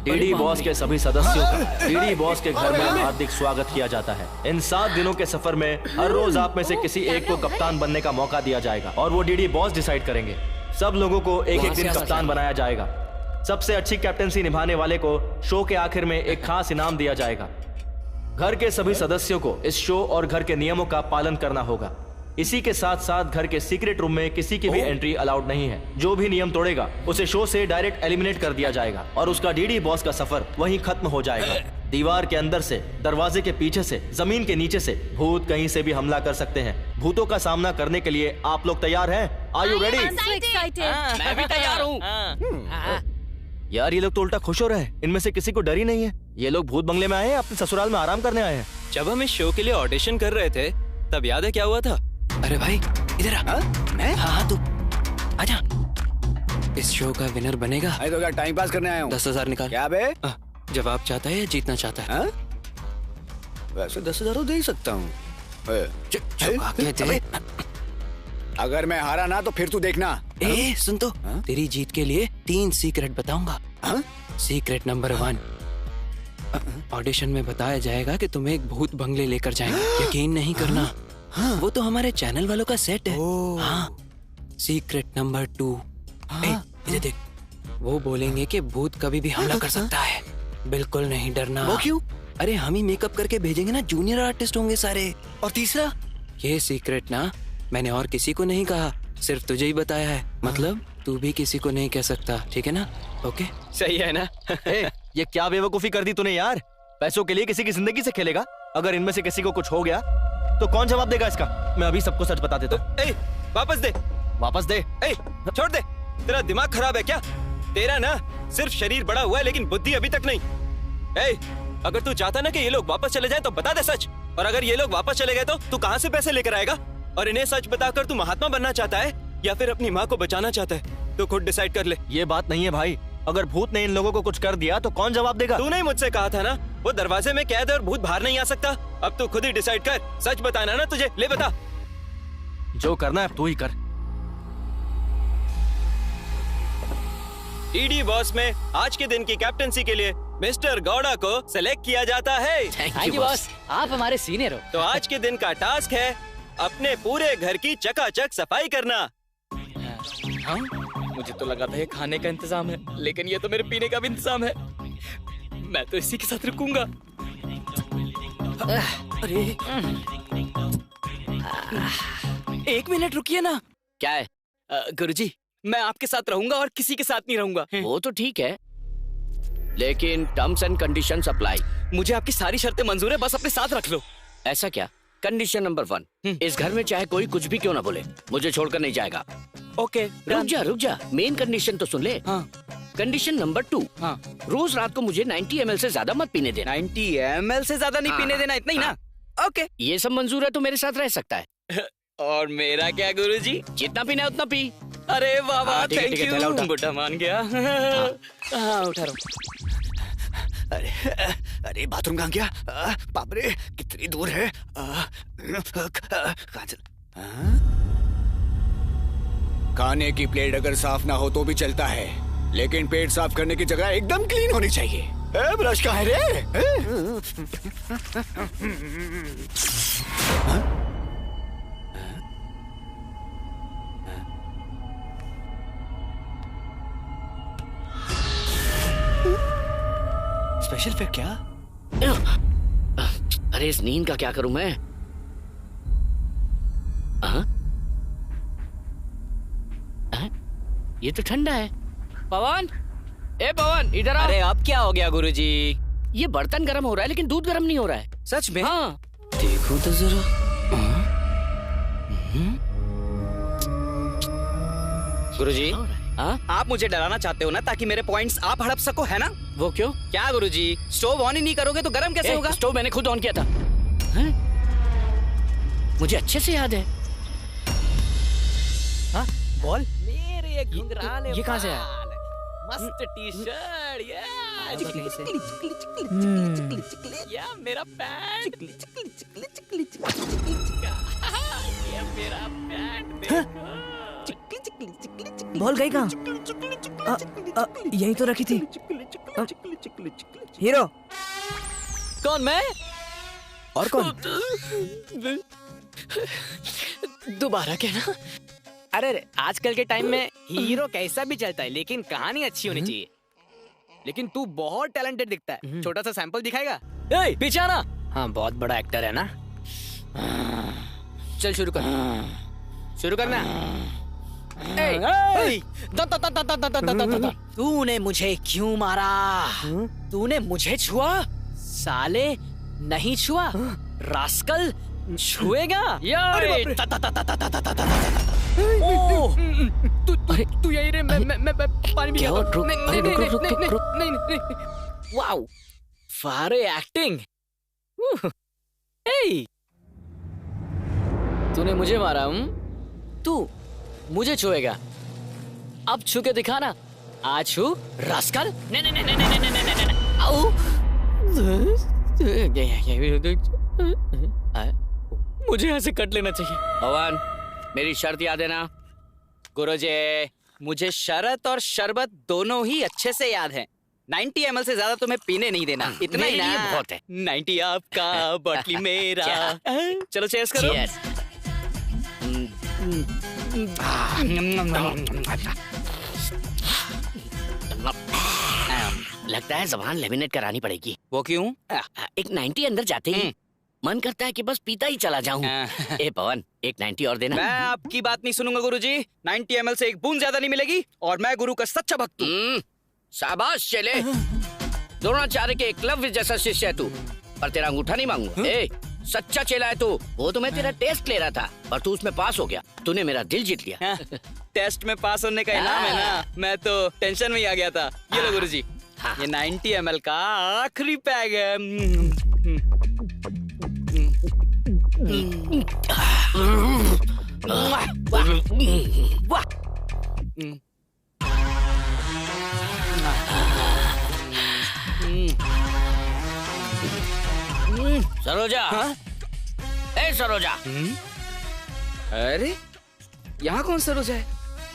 डीडी बॉस के सभी सदस्यों का डीडी बॉस के घर में हार्दिक स्वागत किया जाता है। इन 7 दिनों के सफर में हर रोज आप में से किसी एक को कप्तान बनने का मौका दिया जाएगा और वो डीडी बॉस डिसाइड करेंगे। सब लोगों को एक एक दिन कप्तान बनाया जाएगा। सबसे अच्छी कैप्टनसी निभाने वाले को शो के आखिर में एक खास इनाम दिया जाएगा। घर के सभी सदस्यों को इस शो और घर के नियमों का पालन करना होगा। इसी के साथ साथ घर के सीक्रेट रूम में किसी की भी एंट्री अलाउड नहीं है। जो भी नियम तोड़ेगा उसे शो से डायरेक्ट एलिमिनेट कर दिया जाएगा और उसका डीडी बॉस का सफर वहीं खत्म हो जाएगा। दीवार के अंदर से, दरवाजे के पीछे से, जमीन के नीचे से भूत कहीं से भी हमला कर सकते हैं। भूतों का सामना करने के लिए आप लोग तैयार हैं? Are you ready? मैं भी तैयार हूँ। यार ये लोग तो उल्टा खुश हो रहे हैं। इनमें से किसी को डर ही नहीं है। ये लोग भूत बंगले में आए हैं, अपने ससुराल में आराम करने आए हैं। जब हम इस शो के लिए ऑडिशन कर रहे थे तब याद है क्या हुआ था? अरे भाई इधर आ। मैं? हाँ तू आजा। इस शो का विनर बनेगा। अरे तो क्या टाइम पास करने आया हूँ? 10,000 निकाल। क्या बे? जवाब चाहता है या जीतना चाहता है? वैसे 10,000 तो दे ही सकता हूँ। अगर मैं हारा ना तो फिर तू देखना। सुन तो, तेरी जीत के लिए 3 सीक्रेट बताऊंगा। सीक्रेट नंबर 1, ऑडिशन में बताया जाएगा कि तुम्हें एक भूत बंगले लेकर जाएंगे। यकीन नहीं करना, वो तो हमारे चैनल वालों का सेट है। हाँ। सीक्रेट नंबर 2, इधर देख, वो बोलेंगे कि भूत कभी भी हमला कर सकता है। बिल्कुल नहीं डरना। वो क्यों? अरे हम ही मेकअप करके भेजेंगे ना, जूनियर आर्टिस्ट होंगे सारे। और तीसरा? ये सीक्रेट ना मैंने और किसी को नहीं कहा, सिर्फ तुझे ही बताया है। मतलब तू भी किसी को नहीं कह सकता, ठीक है ना? ओके, सही है ना? ये क्या बेवकूफी कर दी तूने यार। पैसों के लिए किसी की जिंदगी से खेलेगा। अगर इनमें से किसी को कुछ हो गया तो कौन जवाब देगा इसका? मैं अभी सबको सच बता देता हूँ। वापस दे, वापस दे। छोड़ दे। तेरा दिमाग खराब है क्या? तेरा ना सिर्फ शरीर बड़ा हुआ है लेकिन बुद्धि अभी तक नहीं। अगर तू चाहता ना कि ये लोग वापस चले जाएं तो बता दे सच। और अगर ये लोग वापस चले गए तो तू कहाँ से पैसे लेकर आएगा? और इन्हें सच बताकर तू महात्मा बनना चाहता है या फिर अपनी माँ को बचाना चाहता है? तो खुद डिसाइड कर ले। ये बात नहीं है भाई। अगर भूत ने इन लोगों को कुछ कर दिया तो कौन जवाब देगा? तूने ही मुझसे कहा था ना, वो दरवाजे में कैद है और भूत बाहर नहीं आ सकता। अब तू खुद ही डिसाइड कर। सच बताना ना तुझे। ले बता। जो करना है तू ही कर। डीडी बॉस में आज के दिन की कैप्टनसी के लिए मिस्टर गौड़ा को सिलेक्ट किया जाता है। थैंक यू बॉस, आप हमारे सीनियर हो। तो आज के दिन का टास्क है अपने पूरे घर की चकाचक सफाई करना। हाँ? मुझे तो लगा था ये खाने का इंतजाम है, लेकिन ये तो मेरे पीने का भी इंतजाम है। मैं तो इसी के साथ रुकूंगा। अरे 1 मिनट रुकिए ना। क्या है? गुरुजी, मैं आपके साथ रहूंगा और किसी के साथ नहीं रहूंगा। वो तो ठीक है, लेकिन टर्म्स एंड कंडीशंस अप्लाई। मुझे आपकी सारी शर्तें मंजूर है, बस अपने साथ रख लो। ऐसा क्या? कंडीशन नंबर 1, इस घर में चाहे कोई कुछ भी क्यों ना बोले, मुझे छोड़कर नहीं जाएगा। ओके। रुक जा, मेन कंडीशन तो सुन ले। हाँ। Condition number 2। हाँ। रोज रात को मुझे 90 ml से ज्यादा मत पीने देना। 90 ml से ज्यादा नहीं पीने देना, इतना ही ना? ओके। ये सब मंजूर है तो मेरे साथ रह सकता है। और मेरा क्या गुरुजी? जितना पीना है उतना पी। अरे वाह वाह, हाँ, ठीक है, थैंक ठीक है, थैला यू, उठा। बुढ़ा मान गया। हाँ उठा रहा हूँ। अरे बाथरूम कहाँ गया? बाप रे, कितनी दूर है? कहाँ चल? खाने की प्लेट अगर साफ ना हो तो भी चलता है, लेकिन पेट साफ करने की जगह एकदम क्लीन होनी चाहिए। ब्रश कहाँ है रे? स्पेशल इफेक्ट क्या? अरे इस नींद का क्या करूं मैं? ये तो ठंडा है। पवन, ए पवन इधर आ। अरे अब क्या हो गया गुरुजी? ये बर्तन गर्म हो रहा है लेकिन दूध गर्म नहीं हो रहा है। सच में? हाँ। देखो तो जरा। गुरुजी, आप मुझे डराना चाहते हो ना, ताकि मेरे पॉइंट्स आप हड़प सको, है ना? वो क्यों? क्या गुरुजी, स्टोव ऑन ही नहीं करोगे तो गर्म कैसे होगा? स्टोव मैंने खुद ऑन किया था। मुझे अच्छे से याद है। हाँ? बॉल? मेरे घुंघराले ये कहाँ से आया? मस्त टी शर्ट, या मेरा पैंट, ये मेरा पैंट बॉल गई कहाँ? यही तो रखी थी। हीरो कौन? मैं? और कौन? दोबारा कहना। अरे आजकल के टाइम में हीरो कैसा भी चलता है, लेकिन कहानी अच्छी होनी चाहिए। लेकिन तू बहुत टैलेंटेड दिखता है। छोटा सा सैंपल दिखाएगा? पीछे आना। हाँ, बहुत बड़ा एक्टर है ना। चल शुरू कर। शुरू करना। तूने मुझे क्यों मारा? तूने मुझे छुआ? साले नहीं छुआ, रास्कल छुएगा। तू यही रे, मैं पानी भी नहीं। वाओ, फारे एक्टिंग। तूने मुझे मारा? तू मुझे छुएगा? अब छू के दिखाना। आ छू, रास्कल। मुझे यहाँ से कट लेना चाहिए। भगवान, मेरी शर्त याद है ना? गुरुजी, मुझे शरत और शरबत दोनों ही अच्छे से याद है। 90 ml से ज्यादा तुम्हें पीने नहीं देना, इतना ही ना? बहुत है। 90 आपका, बॉटली मेरा। चलो चेयर्स करो। लगता है ज़बान लेमिनेट करानी पड़ेगी। वो क्यों? एक 90 अंदर जाते ही मन करता है कि बस पीता ही चला जाऊं। ए पवन, एक 90 और देना। मैं आपकी बात नहीं सुनूंगा गुरुजी। 90 ml से एक बूंद ज्यादा नहीं मिलेगी, और मैं गुरु का सच्चा भक्त हूँ। शाबाश चले। द्रोणाचार्य के एकलव्य जैसा शिष्य है तू, पर तेरा अंगूठा नहीं मांगूंगा। ए, सच्चा चेला है तू। वो तो मैं तेरा टेस्ट ले रहा था, पर तू उसमें पास हो गया। तूने मेरा दिल जीत लिया। टेस्ट में पास होने का इनाम है ना? मैं तो टेंशन में ही आ गया था। ये लो गुरुजी, ये 90 ml का आखिरी पैग है। सरोजा। ए सरोजा। अरे यहाँ कौन सरोजा है?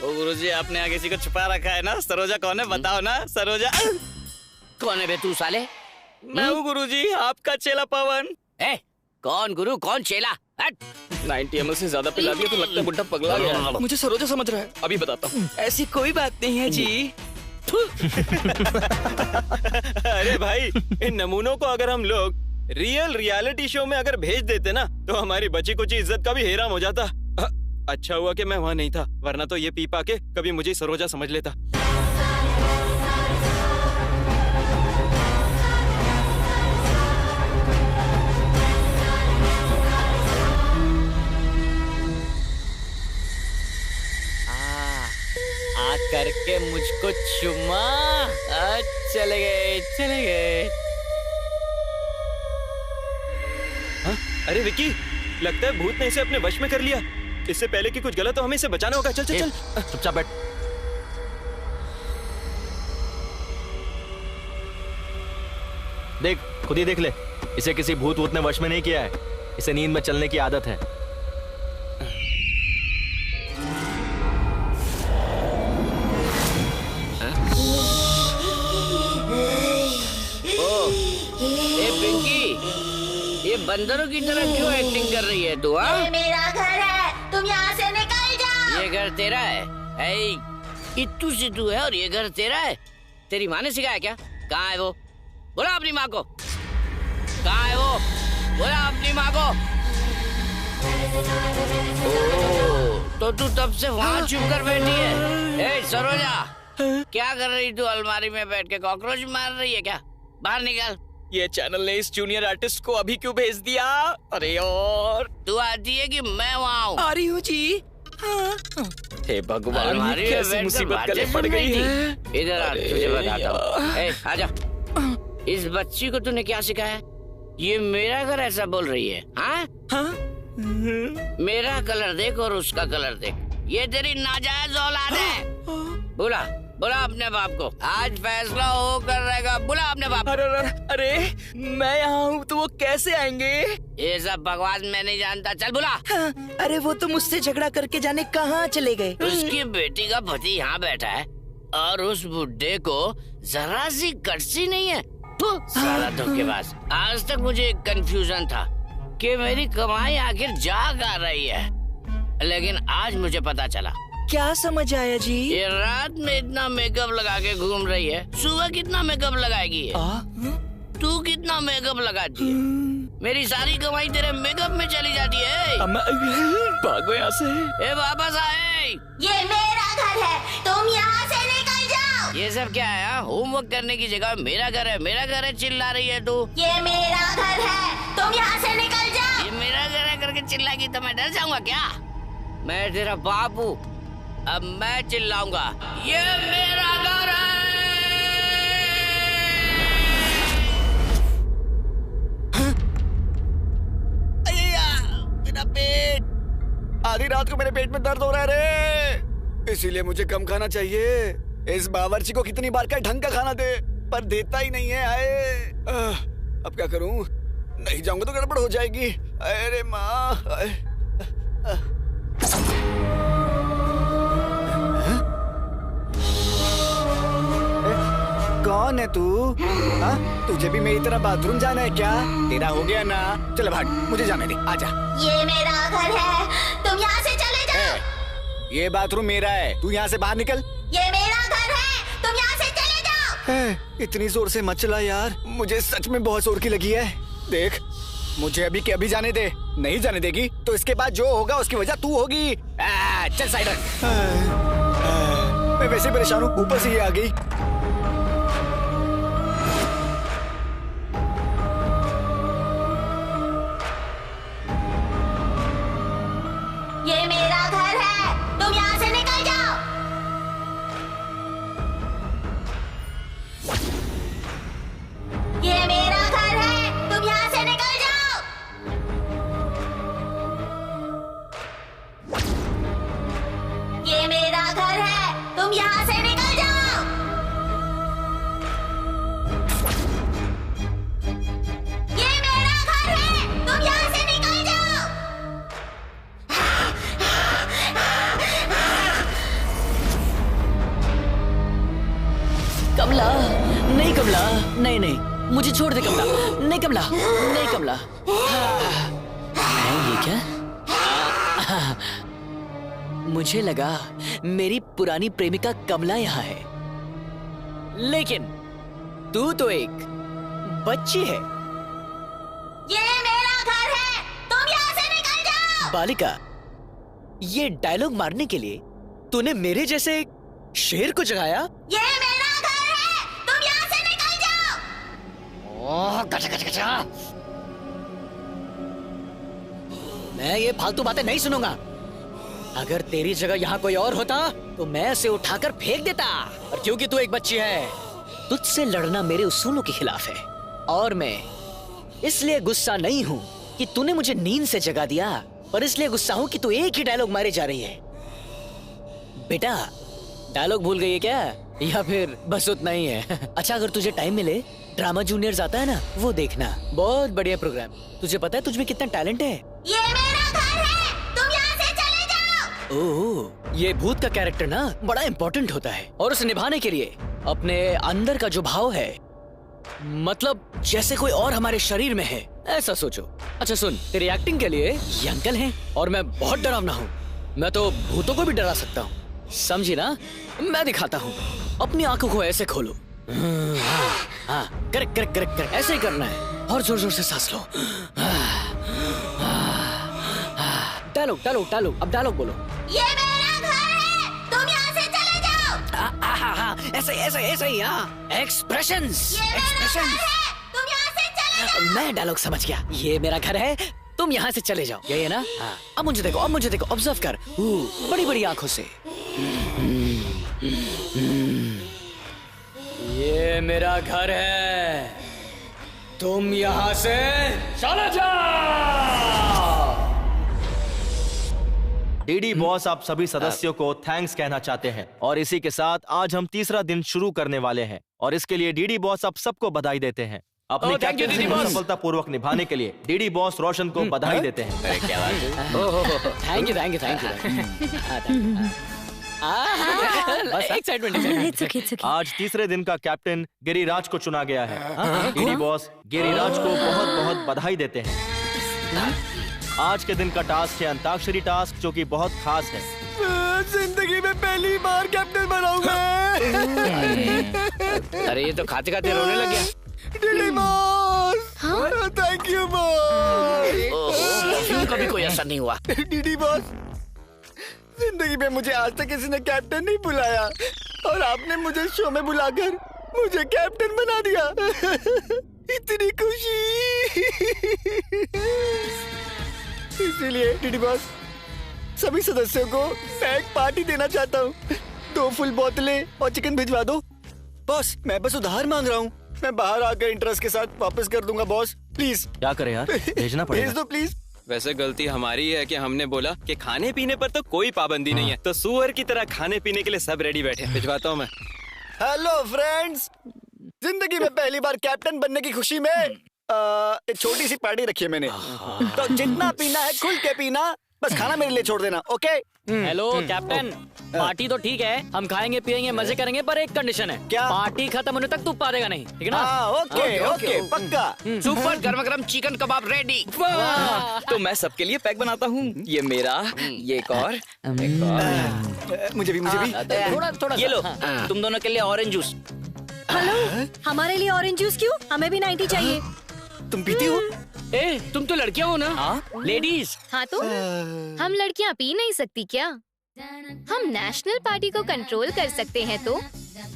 ओ गुरुजी, आपने आगे किसी को छुपा रखा है ना? सरोजा कौन है बताओ ना। सरोजा कौन है बे तू साले? मैं हूँ गुरुजी, आपका चेला पवन। ए, कौन गुरु कौन चेला? 90 ml से ज्यादा पिला दिया तो लगता है बुड्ढा पगला गया। मुझे सरोजा समझ रहा है। अभी बताता हूँ। ऐसी कोई बात नहीं है जी। अरे भाई, इन नमूनों को अगर हम लोग रियलिटी शो में अगर भेज देते ना, तो हमारी बची कुछ इज्जत का भी हेराम हो जाता। अच्छा हुआ कि मैं वहाँ नहीं था, वरना तो ये पी पा के कभी मुझे सरोजा समझ लेता। आ करके मुझको चुमा। चले गए। हाँ? अरे विक्की, लगता है भूत ने इसे अपने वश में कर लिया। इससे पहले कि कुछ गलत हो हमें इसे बचाना होगा। चल चल चल। चुपचाप बैठ। देख, खुद ही देख ले। इसे किसी भूत वूत ने वश में नहीं किया है। इसे नींद में चलने की आदत है। ये बंदरों की तरह क्यों एक्टिंग कर रही है तू? ये मेरा घर है, तुम यहाँ से निकल जाओ। ये घर तेरा है? इत्तू सिद्धू है और ये घर तेरा है? तेरी माँ ने सिखाया क्या? कहाँ है वो? बोला अपनी माँ को। कहाँ है वो? बोला अपनी माँ को। तो तू तब से वहाँ छुप कर बैठी है। ए सरोजा, क्या कर रही तू? अलमारी में बैठ के कॉकरोच मार रही है क्या? बाहर निकल। ये चैनल ने इस जूनियर आर्टिस्ट को अभी क्यों भेज दिया? अरे और तू आती है कि मैं वहाँ हूँ? आ रही हूँ जी। हाँ। हे भगवान, अलमारी में कैसी मुसीबत गले पड़ गई है। इधर आ, तुझे बताता हूँ। आजा। इस बच्ची को तूने क्या सिखाया? ये मेरा घर ऐसा बोल रही है? हाँ? हाँ? मेरा कलर देख और उसका कलर देख। ये तेरी नाजायज औलाद है। बोला बोला अपने बाप को। आज फैसला होकर रहेगा। बोला अपने बाप। अरे मैं यहाँ हूँ तो वो कैसे आएंगे? ये सब बकवास मैं नहीं जानता। चल बोला। हाँ, अरे वो तो मुझसे झगड़ा करके जाने कहाँ चले गए। उसकी बेटी का पति यहाँ बैठा है और उस बुड्ढे को जरा सी कटसी नहीं है। सारा धोखेबाज। आज तक मुझे एक कंफ्यूजन था कि मेरी कमाई आखिर जा कहाँ रही है, लेकिन आज मुझे पता चला। क्या समझ आया जी? ये रात में इतना मेकअप लगा के घूम रही है, सुबह कितना मेकअप लगाएगी? तू कितना मेकअप लगाती है? मेरी सारी कमाई तेरे मेकअप में चली जाती है। भागो यहाँ से। ए वापस आए। ये मेरा घर है, तुम यहाँ से निकल जाओ। ये सब क्या है? होमवर्क करने की जगह मेरा घर है चिल्ला रही है तू। ये मेरा घर है, तुम यहाँ से निकल जाओ। ये मेरा घर है करके चिल्लाएगी तो मैं डर जाऊंगा क्या? मैं तेरा बाप हूँ, अब मैं चिल्लाऊंगा। ये मेरा घर है। मेरा पेट, आधी रात को मेरे पेट में दर्द हो रहा है रे, इसीलिए मुझे कम खाना चाहिए। इस बावर्ची को कितनी बार का ढंग का खाना दे, पर देता ही नहीं है। आए अब क्या करूं? नहीं जाऊंगा तो गड़बड़ हो जाएगी। अरे माँ, कौन है तू? हाँ, तुझे भी मेरी तरह बाथरूम जाना है क्या? तेरा हो गया ना, चल भाग, मुझे जाने दे, आजा। ये मेरा घर है, तुम यहाँ से चले जाओ। ये बाथरूम मेरा है, तू यहाँ से बाहर निकल। ये मेरा घर है, तुम यहाँ से चले जाओ। इतनी जोर से मत चला यार, मुझे सच में बहुत जोर की लगी है। देख, मुझे अभी के अभी जाने दे। नहीं जाने देगी तो इसके बाद जो होगा उसकी वजह तू होगी। चल साइड रख। मैं वैसे परेशान हूँ, ऊपर से ये आ गई। ये मेरा घर है, तुम यहाँ से निकल जाओ। ये मेरा घर है, तुम यहाँ से निकल जाओ। ये मेरा घर है, तुम यहाँ से निकल जाओ। ये मेरा घर है, तुम यहाँ से निकल जाओ। कमला, नहीं कमला, नहीं नहीं, मुझे छोड़ दे कमला। नहीं कमला, नहीं कमला। ये क्या? मुझे लगा मेरी पुरानी प्रेमिका कमला यहाँ है, लेकिन तू तो एक बच्ची है। ये मेरा घर है, तुम यहाँ से निकल जाओ। बालिका, ये डायलॉग मारने के लिए तूने मेरे जैसे एक शेर को जगाया? ये मेरा घर है, तुम यहाँ से निकल जाओ। ओह, गचा गचा गचा। मैं ये फालतू बातें नहीं सुनूंगा। अगर तेरी जगह यहाँ कोई और होता तो मैं उसे उठाकर फेंक देता, और क्योंकि तू एक बच्ची है तुझसे लड़ना मेरे उसूलों के खिलाफ है और मैं इसलिए गुस्सा नहीं हूँ कि तूने मुझे नींद से जगा दिया, पर इसलिए गुस्सा हूँ कि तू एक ही डायलॉग मारे जा रही है। बेटा, डायलॉग भूल गई है क्या, या फिर बस उतना ही है? अच्छा, अगर तुझे टाइम मिले, ड्रामा जूनियर्स आता है ना, वो देखना, बहुत बढ़िया प्रोग्राम। तुझे पता है तुझ में कितना टैलेंट है? ये मेरा घर है, तुम यहाँ से चले जाओ। ओह, ये भूत का कैरेक्टर ना बड़ा इम्पोर्टेंट होता है और उसे निभाने के लिए अपने अंदर का जो भाव है, मतलब जैसे कोई और हमारे शरीर में है, ऐसा सोचो। अच्छा सुन, तेरी एक्टिंग के लिए ये अंकल हैं और मैं बहुत डरावना हूँ। मैं तो भूतों को भी डरा सकता हूँ, समझी ना? मैं दिखाता हूँ। अपनी आंखों को ऐसे खोलो। हाँ, करेक्ट करेक्ट करेक्ट करेक्ट, ऐसे ही करना है और जोर जोर से सांस लो। डायलॉग डायलॉग डायलॉग, अब डायलॉग बोलो। ये मेरा घर है, तुम यहाँ से चले जाओ। ऐसे ऐसे ऐसे ही, हाँ। Expressions, expressions. तुम यहाँ से चले जाओ। मैं डायलॉग समझ गया। ये मेरा घर है, तुम यहाँ से चले जाओ, यही है ना? हाँ। अब मुझे देखो, अब मुझे देखो, ऑब्जर्व कर बड़ी बड़ी आंखों से। ये मेरा घर है, तुम यहाँ से चले जाओ। डीडी बॉस आप सभी सदस्यों को थैंक्स कहना चाहते हैं और इसी के साथ आज हम तीसरा दिन शुरू करने वाले हैं और इसके लिए डीडी बॉस आप सबको बधाई देते हैं। अपनी कैप्टनसी को सफलतापूर्वक निभाने के लिए डीडी बॉस रोशन को बधाई देते हैं। Thank you thank you thank you. आज तीसरे दिन का कैप्टन गिरिराज को चुना गया है। डीडी बॉस गिरिराज को बहुत बहुत बधाई देते हैं। आज के दिन का टास्क है अंताक्षरी टास्क, जो कि बहुत खास है। जिंदगी में पहली बार कैप्टन बनाऊंगा। अरे ये तो खाते खाते रोने लग गया। DD boss, thank you boss. कभी कोई असर नहीं हुआ। डीडी बॉस, जिंदगी में मुझे आज तक किसी ने कैप्टन नहीं बुलाया और आपने मुझे शो में बुलाकर मुझे कैप्टन बना दिया। इतनी खुशी। इसीलिए डीडी बॉस, सभी सदस्यों को मैं एक पार्टी देना चाहता हूँ। 2 फुल बोतलें और चिकन भिजवा दो। बॉस, मैं बस उधार मांग रहा हूँ। मैं बाहर आकर इंटरेस्ट के साथ वापस कर दूंगा बॉस, प्लीज। क्या करें यार, भेजना पड़ेगा। भेज दो प्लीज। वैसे गलती हमारी है कि हमने बोला कि खाने पीने पर तो कोई पाबंदी नहीं है, तो सुअर की तरह खाने पीने के लिए सब रेडी बैठे। भिजवाता हूँ मैं। हेलो फ्रेंड्स, जिंदगी में पहली बार कैप्टन बनने की खुशी में एक छोटी सी पार्टी रखी है मैंने। तो जितना पीना है खुल के पीना, बस खाना मेरे लिए छोड़ देना, ओके? हेलो कैप्टन, पार्टी तो ठीक है, हम खाएंगे पिएंगे मजे करेंगे, पर एक कंडीशन है। क्या? पार्टी खत्म होने तक तू पा देगा नहीं, ठीक है ना? ओके ओके, पक्का। सुपर गरम गरम चिकन कबाब रेडी। तो मैं सबके लिए पैक बनाता हूँ। ये मेरा, ये एक और। मुझे भी थोड़ा थोड़ा। ये लो, तुम दोनों के लिए ऑरेंज जूस। हेलो, हमारे लिए ऑरेंज जूस क्यों? हमें भी 90 चाहिए। तुम पीती हो? तुम तो लड़कियां हो ना? लेडीज। हाँ तो हम लड़कियां पी नहीं सकती क्या? हम नेशनल पार्टी को कंट्रोल कर सकते हैं, तो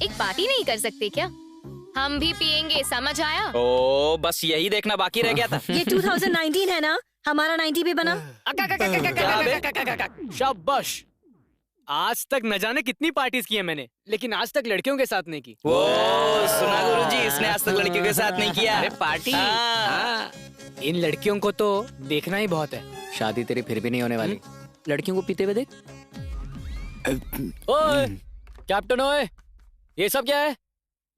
एक पार्टी नहीं कर सकते क्या? हम भी पिएंगे, समझ आया? ओ, बस यही देखना बाकी रह गया था। ये 2019 है ना, हमारा 90 भी बना। शाबाश। आज तक न जाने कितनी पार्टीज की है मैंने, लेकिन आज तक लड़कियों के साथ नहीं की। वो सुना गुरुजी, इसने आज तक लड़कियों के साथ नहीं किया। अरे पार्टी, इन लड़कियों को तो देखना ही बहुत है। शादी तेरी फिर भी नहीं होने वाली। लड़कियों को पीते हुए देख। ओए कैप्टन, ओए ये सब क्या है?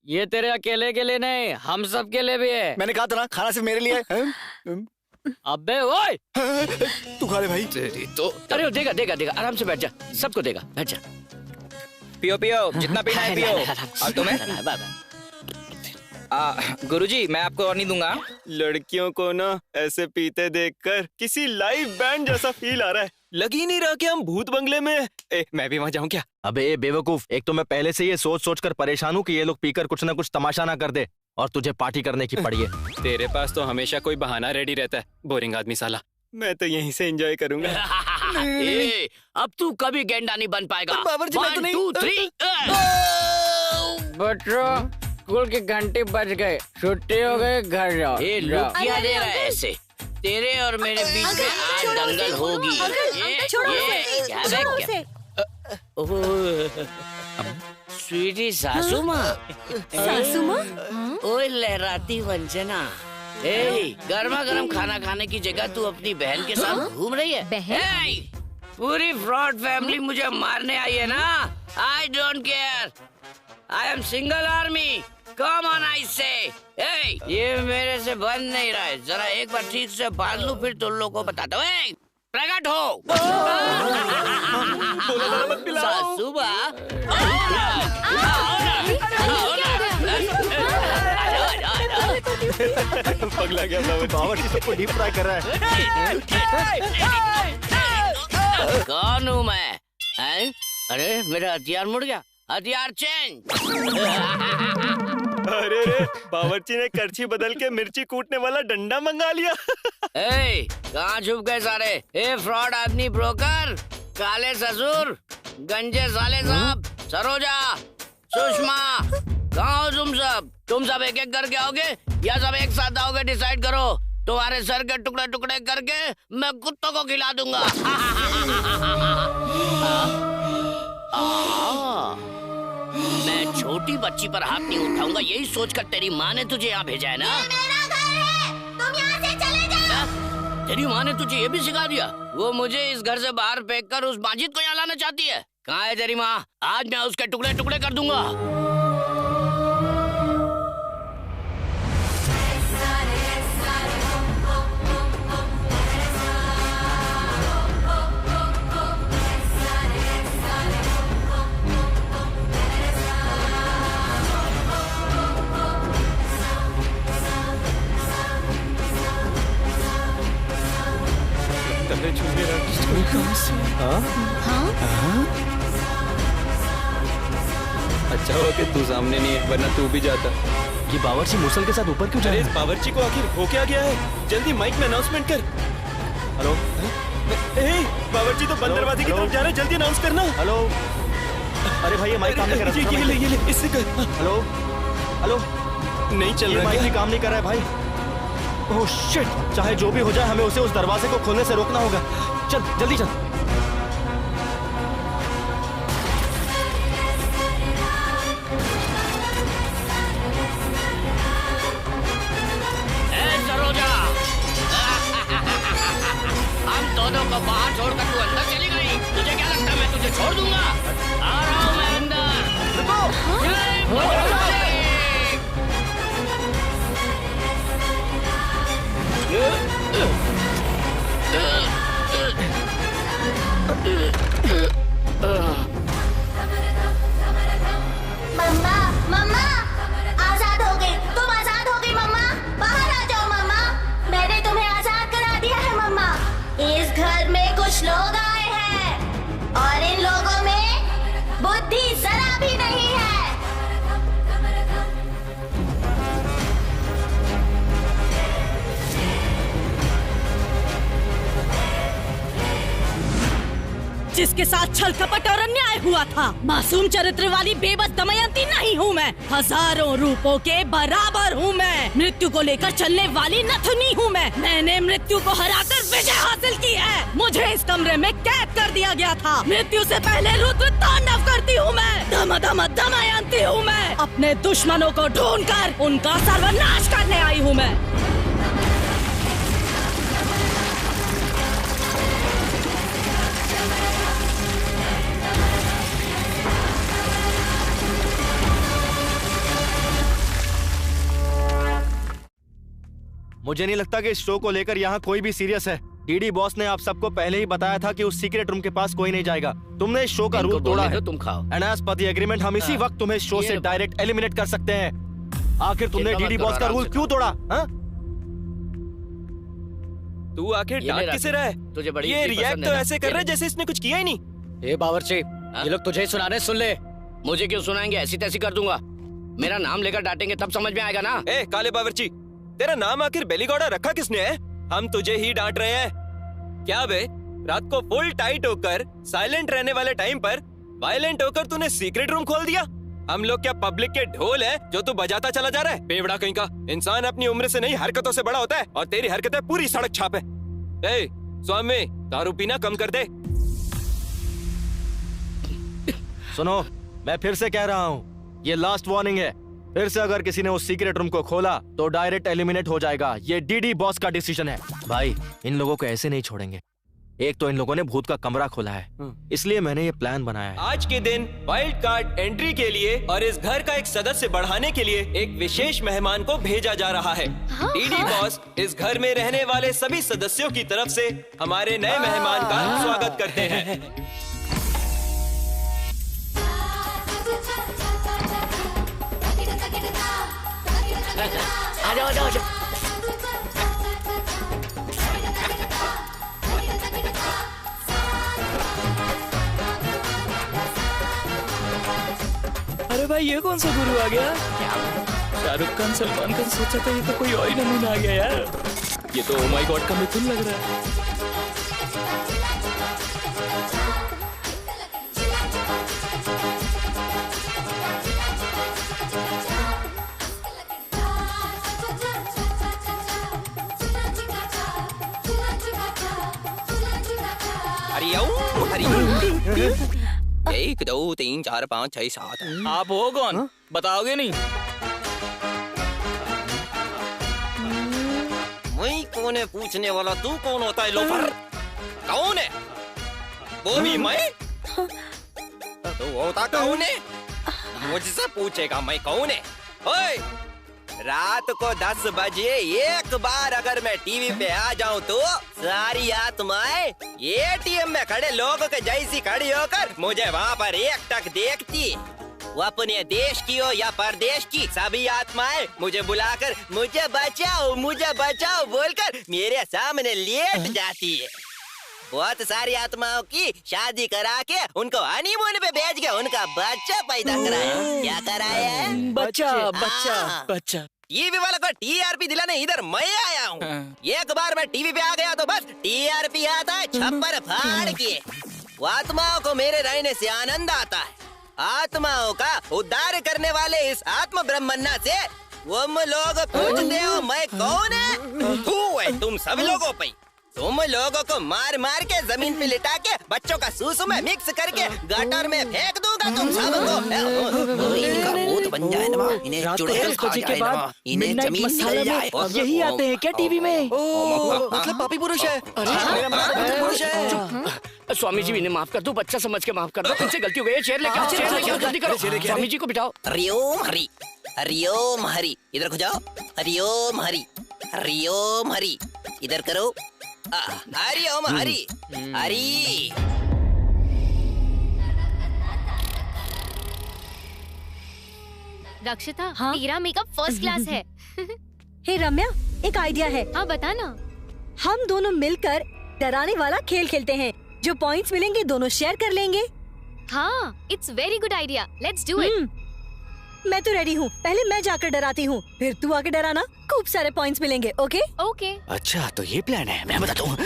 ये तेरे अकेले के लिए नहीं, हम सब के लिए भी है। मैंने कहा था ना, खाना सिर्फ मेरे लिए है। अबे ओए, तू खा ले भाई। तो अरे देगा देगा देगा, आराम से बैठ जा, सबको देगा, बैठ जा। पियो पियो, जितना पीना है पियो। और तुम्हें? गुरुजी, मैं आपको और नहीं दूंगा। लड़कियों को ना ऐसे पीते देखकर किसी लाइव बैंड जैसा फील आ रहा है। लग ही नहीं रहा कि हम भूत बंगले में। मैं भी वहाँ जाऊँ क्या? अबे बेवकूफ, एक तो मैं पहले से ये सोच सोच कर परेशान हूँ कि ये लोग पीकर कुछ ना कुछ तमाशा ना कर दे और तुझे पार्टी करने की पड़ी है। तेरे पास तो हमेशा कोई बहाना रेडी रहता है, बोरिंग आदमी साला। मैं तो यहीं से एंजॉय करूंगा। अब तू कभी गेंडा नहीं बन पाएगा। 1 2 3। बच्चों, स्कूल की घंटी बज गए, छुट्टी हो गई, घर जाओ। ये लुक क्या दे रहा है ऐसे? तेरे और मेरे बीच में आज दंगल होगी। स्वीटी सासू माँ। सासू माँ? ओए लहराती वंजना, गर्मा गर्म खाना खाने की जगह तू अपनी बहन के साथ घूम रही है? बहन? पूरी फ्रॉड फैमिली मुझे मारने आई है ना। I don't care, I am single army. Come on I से। ये मेरे से बन नहीं रहा है, जरा एक बार ठीक से बांध लूं फिर तुम लोगों को बताता हूँ। प्रकट हो। सासू माँ, पगला गया बावर्ची, सबको डीप फ्राई कर रहा है। कौन हूँ मैं? अरे मेरा हथियार मुड़ गया, हथियार चेंज। अरे रे, बावर्ची ने करछी बदल के मिर्ची कूटने वाला डंडा मंगा लिया। कहाँ छुप गए सारे? फ्रॉड आदमी, ब्रोकर, काले ससुर, गंजे साले साहब, सरोजा, सुषमा, कहाँ हो तुम सब? तुम सब एक एक करके आओगे या सब एक साथ आओगे? डिसाइड करो। तुम्हारे सर के टुकड़े टुकड़े करके मैं कुत्तों को खिला दूंगा। मैं छोटी बच्ची पर हाथ नहीं उठाऊंगा, यही सोचकर तेरी माँ ने तुझे यहाँ भेजा है ना? मेरा घर है, तुम यहाँ से चले जाओ। तेरी माँ ने तुझे ये भी सिखा दिया? वो मुझे इस घर से बाहर फेंककर उस माजिद को यहाँ लाना चाहती है। कहाँ है तेरी माँ? आज मैं उसके टुकड़े टुकड़े कर दूंगा। अच्छा हुआ कि तू सामने नहीं है, वरना तू भी जाता। ये बावर्ची मूसल के साथ ऊपर क्यों जा रहा है? इस बावर्ची को आखिर हो क्या गया है? जल्दी माइक में अनाउंसमेंट कर। हेलो, बावर्ची तो बंद दरवाजे की तरफ जा रहा है, जल्दी अनाउंस करना। हेलो, अरे भाई ये माइक काम नहीं कर रहा। ये ले इससे कर। हेलो हेलो, नहीं चल रहा, माइक भी काम नहीं कर रहा है भाई। ओह शिट, चाहे जो भी हो जाए हमें उसे उस दरवाजे को खोलने से रोकना होगा। चल जल्दी चल। दोनों को बाहर छोड़कर तू अंदर चली गई। तुझे क्या लगता है मैं तुझे छोड़ दूंगा? आ रहा हूँ मैं अंदर। मम्मा, मम्मा, आजाद हो गई। तुम आजाद हो गई मम्मा। बाहर आ जाओ मम्मा, मैंने तुम्हें आजाद करा दिया है मम्मा। इस घर में कुछ लोग आए हैं और इन लोगों में बुद्धि जरा भी नहीं है। जिसके साथ छल कपट और अन्याय हुआ था, मासूम चरित्र वाली बेबस दमयंती नहीं हूँ मैं। हजारों रूपों के बराबर हूँ मैं। मृत्यु को लेकर चलने वाली नथुनी हूँ मैं। मैंने मृत्यु को हराकर विजय हासिल की है। मुझे इस कमरे में कैद कर दिया गया था। मृत्यु से पहले रुद्र तांडव करती हूँ मैं। धम धम दमयंती हूँ मैं। अपने दुश्मनों को ढूंढकर उनका सर्वनाश करने आई हूँ मैं। मुझे नहीं लगता कि इस शो को लेकर यहाँ कोई भी सीरियस है। डीडी बॉस ने आप सबको पहले ही बताया था कि उस सीक्रेट रूम के पास कोई नहीं जाएगा। तुमने इस शो का रूल तोड़ा है। तुम खाओ। And as per the agreement हम इसी वक्त तुम्हें शो से डायरेक्ट एलिमिनेट कर सकते हैं। आखिर तुमने डीडी बॉस का रूल क्यों तोड़ा? तू आखिर डांट किसे रहा है? तुझे बड़ी ये रिएक्ट तो ऐसे कर रहा है जैसे इसने कुछ किया ही नहीं। ए बावर्ची, ये लोग तुझे ही सुना रहे, सुन ले। मुझे क्यों सुनाएंगे? ऐसी तैसी कर दूंगा। मेरा नाम लेकर डांटेंगे तब समझ में आएगा ना। ए काले बावर्ची, तेरा नाम आखिर बेलीगौड़ा रखा किसने है? हम तुझे ही डांट रहे हैं। क्या बे, रात को फुल टाइट होकर साइलेंट रहने वाले टाइम पर वायलेंट होकर तूने सीक्रेट रूम खोल दिया। हम लोग क्या पब्लिक के ढोल है जो तू बजाता चला जा रहा है? बेवड़ा कहीं का। इंसान अपनी उम्र से नहीं हरकतों से बड़ा होता है और तेरी हरकतें पूरी सड़क छाप है। ए स्वामी, दारू पीना कम कर दे। सुनो, मैं फिर से कह रहा हूँ, ये लास्ट वार्निंग है। फिर से अगर किसी ने उस सीक्रेट रूम को खोला तो डायरेक्ट एलिमिनेट हो जाएगा। ये डीडी बॉस का डिसीजन है। भाई, इन लोगों को ऐसे नहीं छोड़ेंगे। एक तो इन लोगों ने भूत का कमरा खोला है, इसलिए मैंने ये प्लान बनाया है। आज के दिन वाइल्ड कार्ड एंट्री के लिए और इस घर का एक सदस्य बढ़ाने के लिए एक विशेष मेहमान को भेजा जा रहा है। डीडी बॉस इस घर में रहने वाले सभी सदस्यों की तरफ से हमारे नए मेहमान का स्वागत करते हैं। आजाओ, आजाओ, आजाओ। अरे भाई, ये कौन सा गुरु आ गया? शाहरुख खान, सलमान खान, सोचा था ये तो कोई और ही नमूना आ गया यार। ये तो ओ माय गॉड का मिथुन लग रहा है। हरिओम। 1 2 3 4 5 6 7। आप हो कौन? बताओगे नहीं? मैं कौन है पूछने वाला? तू कौन होता है लोफर? कौन है? वो भी मैं? तू होता कौन है? मुझसे पूछेगा मैं कौन है? ओए, रात को 10 बजे एक बार अगर मैं टीवी पे आ जाऊं तो सारी आत्माएं एटीएम में खड़े लोगों के जैसी खड़ी होकर मुझे वहाँ पर एकटक देखती। वो अपने देश की हो या परदेश की, सभी आत्माएं मुझे बुलाकर मुझे बचाओ बोलकर मेरे सामने लेट जाती है। बहुत सारी आत्माओं की शादी करा के उनको हनीमून पे भेज के उनका बच्चा पैदा कराया। क्या कराया है? बच्चा। टीवी वालों को टीआरपी दिलाने इधर मैं आया हूँ। एक बार मैं टीवी पे आ गया तो बस टीआरपी आता है छप्पर फाड़ के। आत्माओं को मेरे रहने से आनंद आता है। आत्माओं का उद्धार करने वाले इस आत्म ब्रह्मन्ना से तुम लोग पूछते हो मैं कौन है? तू है तुम सब लोगों पे। तुम लोगों को मार मार के जमीन पे लिटा के बच्चों का सूसू में मिक्स करके गटर में फेंक दूंगा तुम सबको। इनका भूत बन जाए ना, इन्हें चुड़ैल खा जाए ना, इन्हें जमीन मिल जाए। यही आते हैं क्या टीवी में? मतलब पापी पुरुष है। अरे पुरुष है। स्वामी जी, इन्हें माफ कर दो, बच्चा समझ के माफ कर दो। इनसे गलती हो गई है। चेयर लेके आओ, चेयर लेके आओ, जल्दी करो। स्वामी जी को बिठाओ। हरिओम हरि, हरिओम हरि, इधर को जाओ। हरिओम हरि, हरिओम हरि, इधर करो। हरि ओम हरि हरि। रक्षिता, तेरा मेकअप फर्स्ट क्लास है। हे रम्या, एक आइडिया है। हाँ बता ना। हम दोनों मिलकर डराने वाला खेल खेलते हैं। जो पॉइंट्स मिलेंगे दोनों शेयर कर लेंगे। हाँ, it's very good idea. Let's do it. मैं तो रेडी हूँ। पहले मैं जाकर डराती हूँ, फिर तू आके डराना। खूब सारे पॉइंट्स मिलेंगे। Okay okay. अच्छा, तो ये प्लान है। मैं बताता हूँ।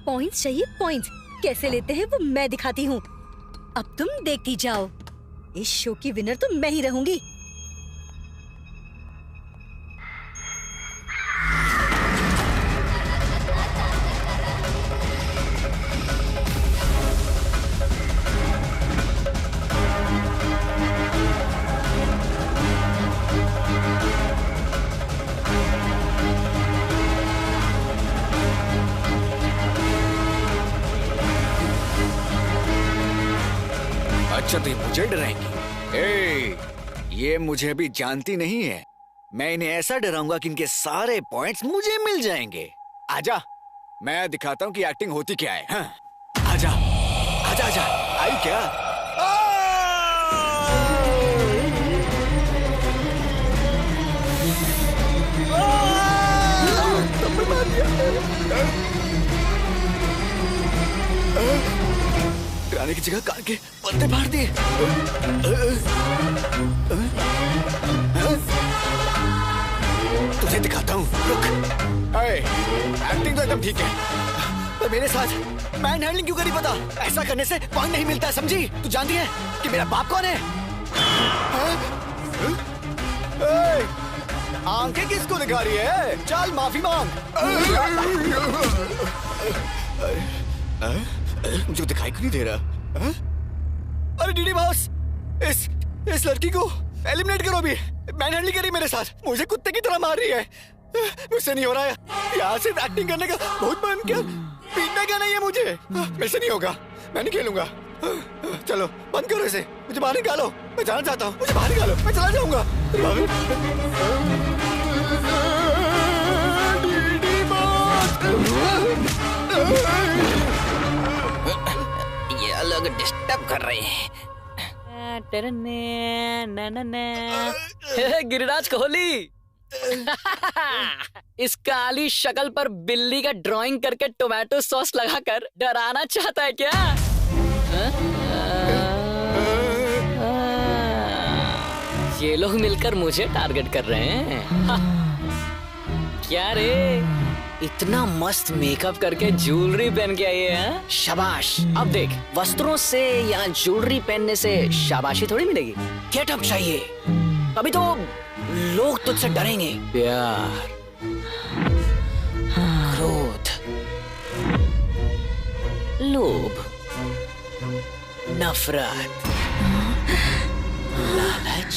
पॉइंट्स चाहिए? पॉइंट्स कैसे लेते हैं वो मैं दिखाती हूँ। अब तुम देखती जाओ। इस शो की विनर तो मैं ही रहूंगी। अच्छा, तो ये मुझे डराएंगी? ये मुझे अभी जानती नहीं है। मैं इन्हें ऐसा डराऊंगा कि इनके सारे पॉइंट्स मुझे मिल जाएंगे। आजा, मैं दिखाता हूँ कि एक्टिंग होती क्या है। हाँ? आजा, आजा, आजा। आई क्या? डराने की जगह कान के पत्ते फाड़ दिए। तुझे दिखाता हूँ, रुक। एक्टिंग तो एकदम ठीक है, पर मेरे साथ मैन हैंडलिंग क्यों करी? पता, ऐसा करने से पॉइंट नहीं मिलता, समझी? तू जानती है कि मेरा बाप कौन है? आंखें किसको दिखा रही है? चल माफी मांग। मुझे दिखाई क्यों नहीं दे रहा? अरे डीडी बॉस, इस लड़की को एलिमिनेट करो भी। मैन हैंडलिंग करी मेरे साथ, मुझे कुत्ते की तरह मार रही है। मुझसे नहीं हो रहा है, यहाँ सिर्फ एक्टिंग करने का बहुत मन क्या, पीटने का नहीं है मुझे। मेरे से नहीं होगा, मैं नहीं खेलूंगा। चलो बंद करो इसे, मुझे बाहर निकालो, मैं जाना चाहता हूँ, मुझे बाहर निकालो, मैं चला जाऊंगा। ये लोग डिस्टर्ब कर रहे हैं। गिरिराज कोहली इस काली शक्ल पर बिल्ली का ड्राइंग करके टोमेटो सॉस लगाकर डराना चाहता है क्या? ये लोग मिलकर मुझे टारगेट कर रहे हैं। क्या रे, इतना मस्त मेकअप करके ज्वेलरी पहन के आई है। शाबाश। अब देख, वस्त्रों से या ज्वेलरी पहनने से शाबाशी थोड़ी मिलेगी, गेटअप चाहिए, तभी तो लोग तुझसे डरेंगे। प्यार, क्रोध, लोभ, नफरत, लालच,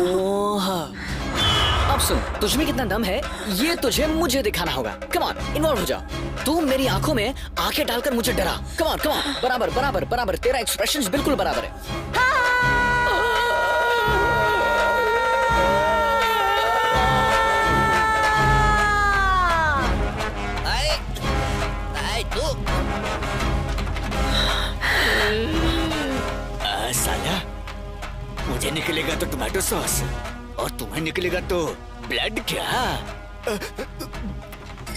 मोह। अब सुन, तुझ में कितना दम है ये तुझे मुझे दिखाना होगा। कम ऑन, इन्वॉल्व हो जाओ। तू मेरी आंखों में आंखें डालकर मुझे डरा। कम ऑन, बराबर बराबर बराबर, तेरा एक्सप्रेशंस बिल्कुल बराबर है। साला, मुझे निकलेगा तो टोमेटो सॉस और तुम्हें निकलेगा तो ब्लड। क्या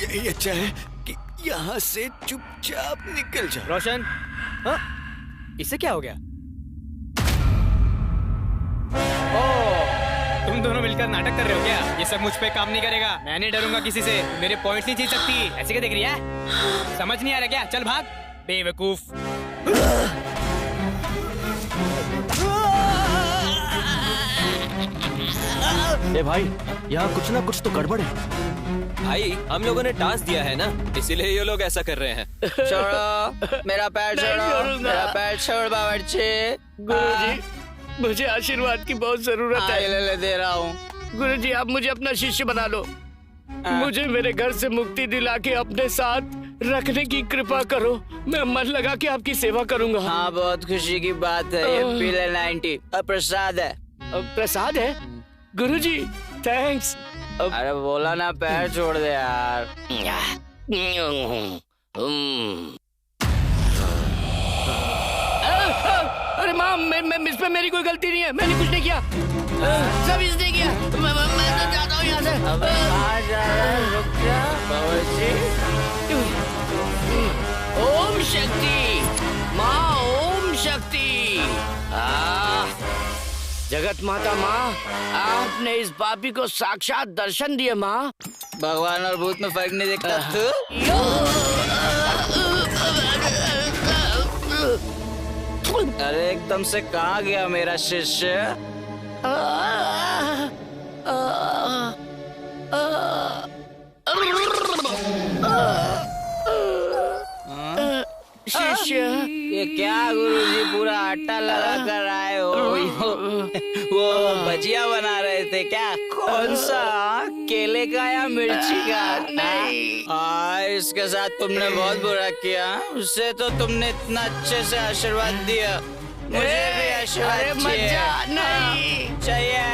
यही अच्छा है कि यहाँ से चुपचाप निकल जाओ। रोशन, हाँ? इससे क्या हो गया? ओह, तुम दोनों मिलकर नाटक कर रहे हो क्या? ये सब मुझ पे काम नहीं करेगा, मैं नहीं डरूंगा किसी से। मेरे पॉइंट नहीं जीत सकती, ऐसे क्या देख रही है? समझ नहीं आ रहा क्या? चल भाग बेवकूफ। ए भाई, यहाँ कुछ ना कुछ तो गड़बड़ है। भाई, हम लोगों ने टास्क दिया है ना, इसीलिए ये लोग ऐसा कर रहे हैं। छोड़ो मेरा पैर, छोड़ो मेरा पैर, छोड़ बावर्ची। गुरुजी, मुझे आशीर्वाद की बहुत जरूरत है। ले दे रहा हूँ। गुरुजी, आप मुझे अपना शिष्य बना लो। मुझे मेरे घर से मुक्ति दिला के अपने साथ रखने की कृपा करो। मैं मन लगा के आपकी सेवा करूंगा। हाँ, बहुत खुशी की बात है। ये पीले 90 प्रसाद है। प्रसाद है? गुरुजी, थैंक्स। अरे बोला ना, पैर छोड़ दे यार। अरे माँ, इस पे मेरी कोई गलती नहीं है, मैंने कुछ नहीं किया, सब इसने किया। मैं तो जाता हूँ यहाँ से। रुक जा बावर्ची। ओम शक्ति माँ, ओम शक्ति। जगत माता माँ, आपने इस पापी को साक्षात दर्शन दिए माँ। भगवान और भूत में फर्क नहीं दिखता तू? अरे एकदम से कहाँ गया मेरा शिष्य? शिष्य, ये क्या गुरुजी पूरा आटा लगा कर आए हो? वो भजिया बना रहे थे क्या? कौन सा, केले का या मिर्ची का? नहीं। इसके साथ तुमने बहुत बुरा किया, उससे तो तुमने इतना अच्छे से आशीर्वाद दिया, मुझे भी आशीर्वाद चाहिए।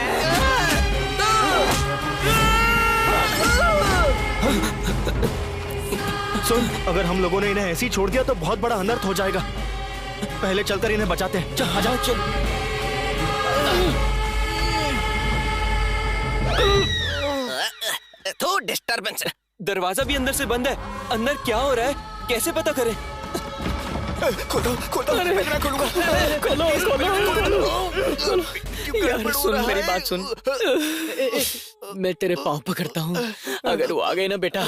सुन, अगर हम लोगों ने इन्हें ऐसे ही छोड़ दिया तो बहुत बड़ा अनर्थ हो जाएगा। पहले चलकर इन्हें बचाते हैं। चल, आ जाओ, चल। तो डिस्टर्बेंस। दरवाजा भी अंदर से बंद है। अंदर क्या हो रहा है, कैसे पता करें? खोलो, मैं ना खोलूंगा। खोलो। यार सुन, मेरी बात सुन। मैं तेरे पाँव पकड़ता हूँ, अगर वो आ गए ना बेटा,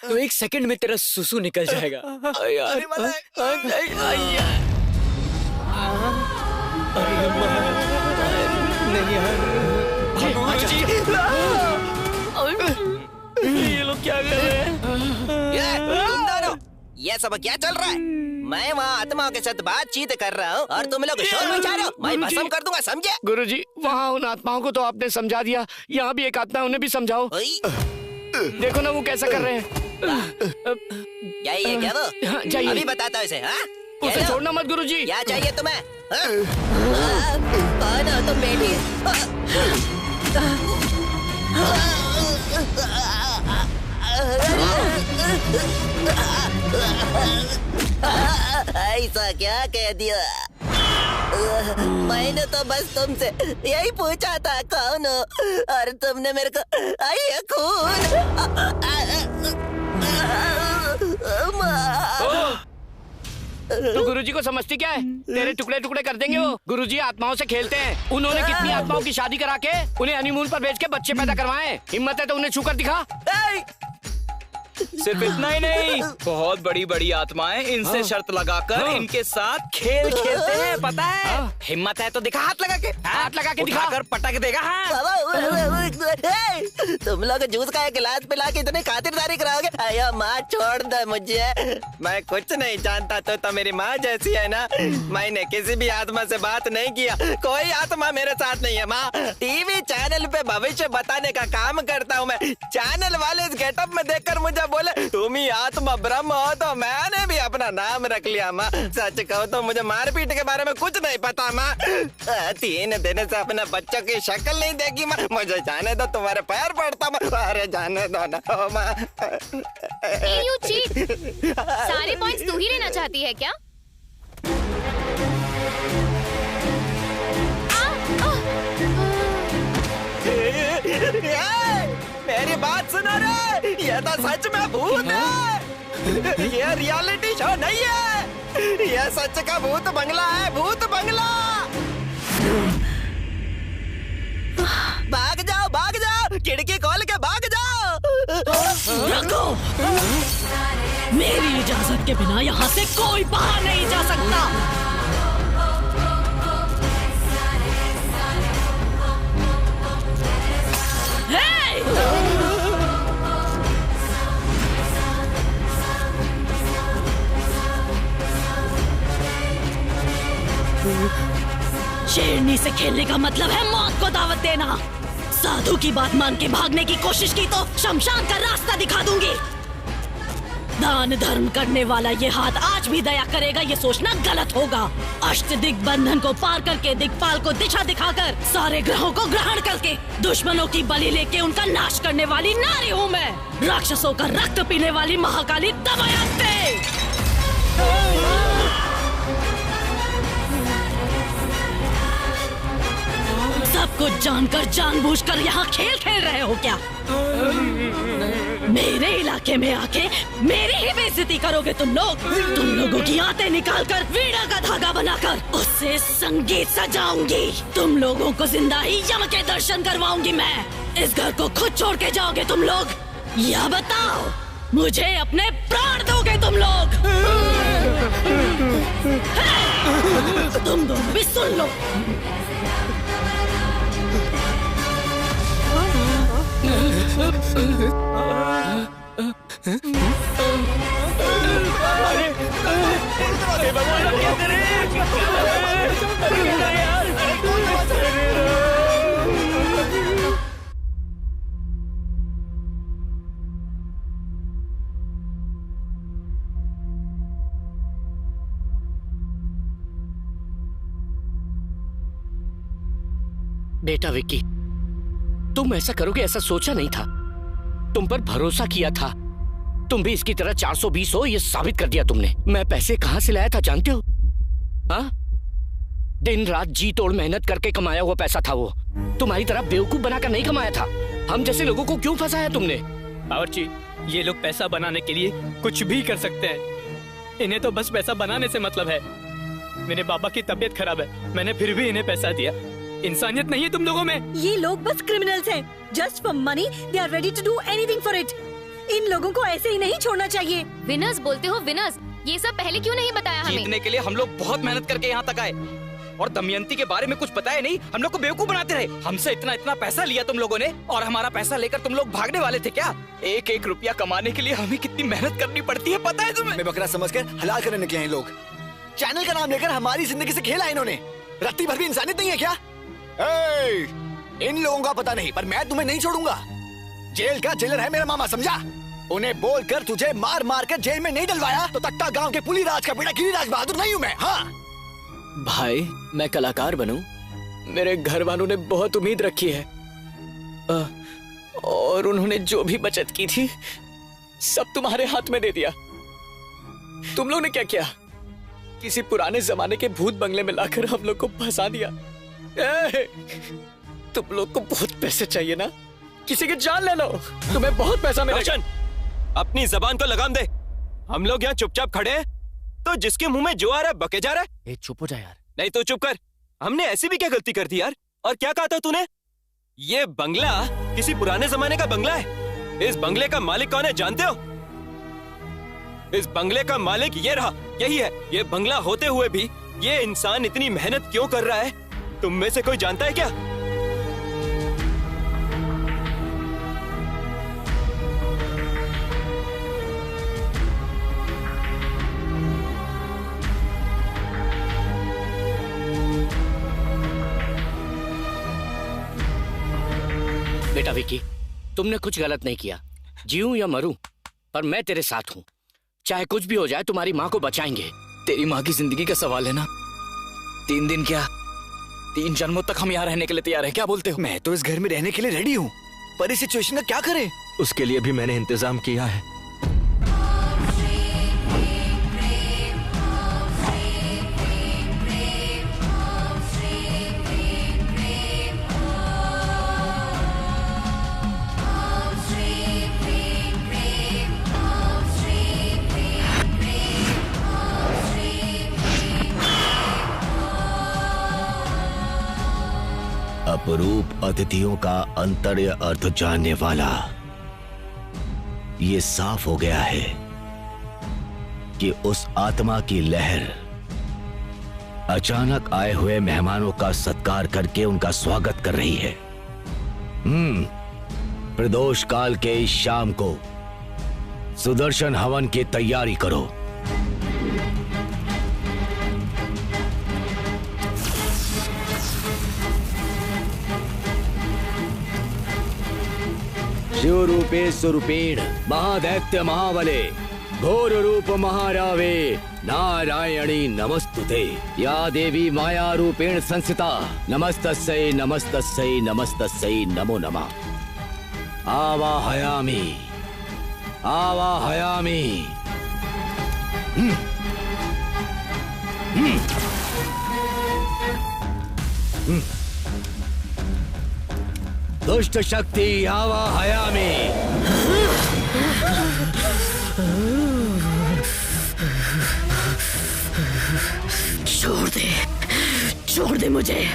तो 1 सेकंड में तेरा सुसु निकल जाएगा। यार ये लोग क्या कर रहे हैं? ये सब क्या चल रहा है? मैं वहाँ आत्माओं के साथ बातचीत कर रहा हूँ और तुम लोग शोर मचा रहे हो। मैं भस्म कर दूंगा, समझे? गुरुजी, वहाँ उन आत्माओं को तो आपने समझा दिया, यहाँ भी एक आत्मा है, उन्हें भी समझाओ। देखो ना वो कैसा कर रहे हैं। यही है क्या वो? हाँ, जाइए। अभी बताता हूँ इसे। हाँ? उसे छोड़ना मत गुरुजी। क्या चाहिए तुम्हें? कौन हो तुम बेटी? ऐसा क्या कह दिया? मैंने तो बस तुमसे यही पूछा था कौन हो, और तुमने मेरे को आई खून। तो गुरुजी को समझती क्या है? तेरे टुकड़े टुकड़े कर देंगे वो। गुरुजी आत्माओं से खेलते हैं। उन्होंने कितनी आत्माओं की शादी करा के उन्हें हनीमून पर भेज के बच्चे पैदा करवाए। हिम्मत है तो उन्हें छूकर दिखा। सिर्फ इतना ही नहीं, बहुत बड़ी बड़ी आत्माएं इनसे शर्त लगाकर इनके साथ खेल खेलते हैं, पता है? हिम्मत है तो दिखा, हाथ लगा के दिखा कर पटक देगा। तुम लोग जूस का एक गिलास पिला के इतनी खातिरदारी कराओगे? अयो माँ, छोड़ दे मुझे। मैं कुछ नहीं जानता तो मेरी माँ जैसी है ना। मैंने किसी भी आत्मा से बात नहीं किया, कोई आत्मा मेरे साथ नहीं है माँ। टीवी चैनल पे भविष्य बताने का काम करता हूँ मैं। चैनल वाले इस गेटअप में देखकर मुझे बोले तुम ही आत्मा ब्रह्म हो, तो मैंने भी अपना नाम रख लिया माँ। सच कहो तो मुझे मारपीट के बारे में कुछ नहीं पता माँ। 3 दिन से अपने बच्चों की शक्ल नहीं देखी माँ। मुझे जाने दो, तुम्हारे पैर पड़ता माँ। अरे जाने दो ना माँ। यू चीट, सारे पॉइंट्स तू ही लेना चाहती है क्या? मेरी बात सुनो रे, ये तो सच में भूत है। ये रियलिटी शो नहीं है, ये सच का भूत बंगला है, भूत बंगला। भाग जाओ, खिड़की खोल के भाग जाओ। रखो, मेरी इजाजत के बिना यहाँ से कोई बाहर नहीं जा सकता। शेरनी से खेलने का मतलब है मौत को दावत देना। साधु की बात मान के भागने की कोशिश की तो शमशान का रास्ता दिखा दूंगी। दान धर्म करने वाला ये हाथ आज भी दया करेगा, ये सोचना गलत होगा। अष्ट दिग्बंधन को पार करके दिक्पाल को दिशा दिखाकर सारे ग्रहों को ग्रहण करके दुश्मनों की बलि लेके उनका नाश करने वाली नारी हूँ मैं। राक्षसों का रक्त पीने वाली महाकाली दमयंती। सब कुछ जानकर जानबूझकर यहाँ खेल खेल रहे हो क्या? मेरे इलाके में आके मेरी ही बेइज्जती करोगे तुम लोग। तुम लोगों की आंतें निकालकर वीणा का धागा बनाकर उससे संगीत सजाऊंगी। तुम लोगों को जिंदा ही यम के दर्शन करवाऊंगी मैं। इस घर को खुद छोड़ के जाओगे तुम लोग, या बताओ मुझे अपने प्राण दोगे तुम लोग? तुम दोनों भी सुन लो। बेटा विक्की, तुम ऐसा करोगे ऐसा सोचा नहीं था। तुम पर भरोसा किया था। तुम भी इसकी तरह 420 हो, ये साबित कर दिया तुमने। मैं पैसे कहां से लाया था जानते हो? हाँ, दिन रात जी तोड़ मेहनत करके कमाया हुआ पैसा था वो। तुम्हारी तरह बेवकूफ बनाकर नहीं कमाया था। हम जैसे लोगों को क्यों फंसाया तुमने? बावर्ची, ये लोग पैसा बनाने के लिए कुछ भी कर सकते हैं। इन्हें तो बस पैसा बनाने से मतलब है। मेरे पापा की तबीयत खराब है, मैंने फिर भी इन्हें पैसा दिया। इंसानियत नहीं है तुम लोगों में। ये लोग बस क्रिमिनल्स हैं। Just for money they are ready to do anything for it. इन लोगों को ऐसे ही नहीं छोड़ना चाहिए। विनर्स बोलते हो विनर्स, ये सब पहले क्यों नहीं बताया हमें? जीतने के लिए हम लोग बहुत मेहनत करके यहाँ तक आए। और दमयंती के बारे में कुछ बताया नहीं, हम लोग को बेवकूफ बनाते रहे। हमसे इतना पैसा लिया तुम लोगों ने और हमारा पैसा लेकर तुम लोग भागने वाले थे क्या? एक एक रुपया कमाने के लिए हमें कितनी मेहनत करनी पड़ती है पता है तुम्हें? मैं बकरा समझकर हलाल करने निकले हैं लोग। चैनल का नाम लेकर हमारी जिंदगी से खेला इन्होंने। रत्ती भर भी इंसानियत नहीं है क्या? इन लोगों का पता नहीं पर मैं तुम्हें नहीं छोड़ूंगा। जेल का जेलर है मेरा मामा, समझा? उन्हें बोलकर तुझे मार मार कर जेल में नहीं डलवाया तो तख्ता गांव के पुलीराज का बेटा गिरिराज बहादुर नहीं हूँ मैं। हाँ भाई, मैं कलाकार बनूं, मेरे घर वालों ने बहुत उम्मीद रखी है और उन्होंने जो भी बचत की थी सब तुम्हारे हाथ में दे दिया। तुम लोग ने क्या किया? किसी पुराने जमाने के भूत बंगले में लाकर हम लोग को फंसा दिया। तुम लोग को बहुत पैसे चाहिए ना, किसी की जान ले लो, तुम्हें बहुत पैसा मिलेगा। अपनी जबान को लगाम दे। हम लोग यहाँ चुपचाप खड़े हैं तो जिसके मुंह में जो आ रहा है बके जा रहा है। चुप हो जा यार। नहीं तो चुप कर। हमने ऐसी भी क्या गलती कर दी यार? और क्या कहा था तूने? ये बंगला किसी पुराने जमाने का बंगला है। इस बंगले का मालिक कौन है जानते हो? इस बंगले का मालिक ये रहा, यही है। ये बंगला होते हुए भी ये इंसान इतनी मेहनत क्यों कर रहा है, तुम में से कोई जानता है क्या? बेटा विकी, तुमने कुछ गलत नहीं किया। जीऊं या मरूं, पर मैं तेरे साथ हूं। चाहे कुछ भी हो जाए, तुम्हारी माँ को बचाएंगे। तेरी माँ की जिंदगी का सवाल है ना। 3 दिन क्या, 3 जन्मों तक हम यहाँ रहने के लिए तैयार हैं। क्या बोलते हो? मैं तो इस घर में रहने के लिए रेडी हूँ, पर इस सिचुएशन का क्या करें? उसके लिए भी मैंने इंतजाम किया है। अपरूप अतिथियों का अंतर्य अर्थ जानने वाला, ये साफ हो गया है कि उस आत्मा की लहर अचानक आए हुए मेहमानों का सत्कार करके उनका स्वागत कर रही है। प्रदोष काल के इस शाम को सुदर्शन हवन की तैयारी करो। शिव रूपे स्वरूपेण महादैत्य महाबले घोर रूप महारावे नारायणी नमस्तुते। या देवी माया रूपेण संस्थिता नमस्तस्यै नमस्तस्यै नमस्तस्यै नमो नमः। आवाहयामि आवाहयामि। दुष्ट शक्ति आवाहयामि। छोड़ दे मुझे।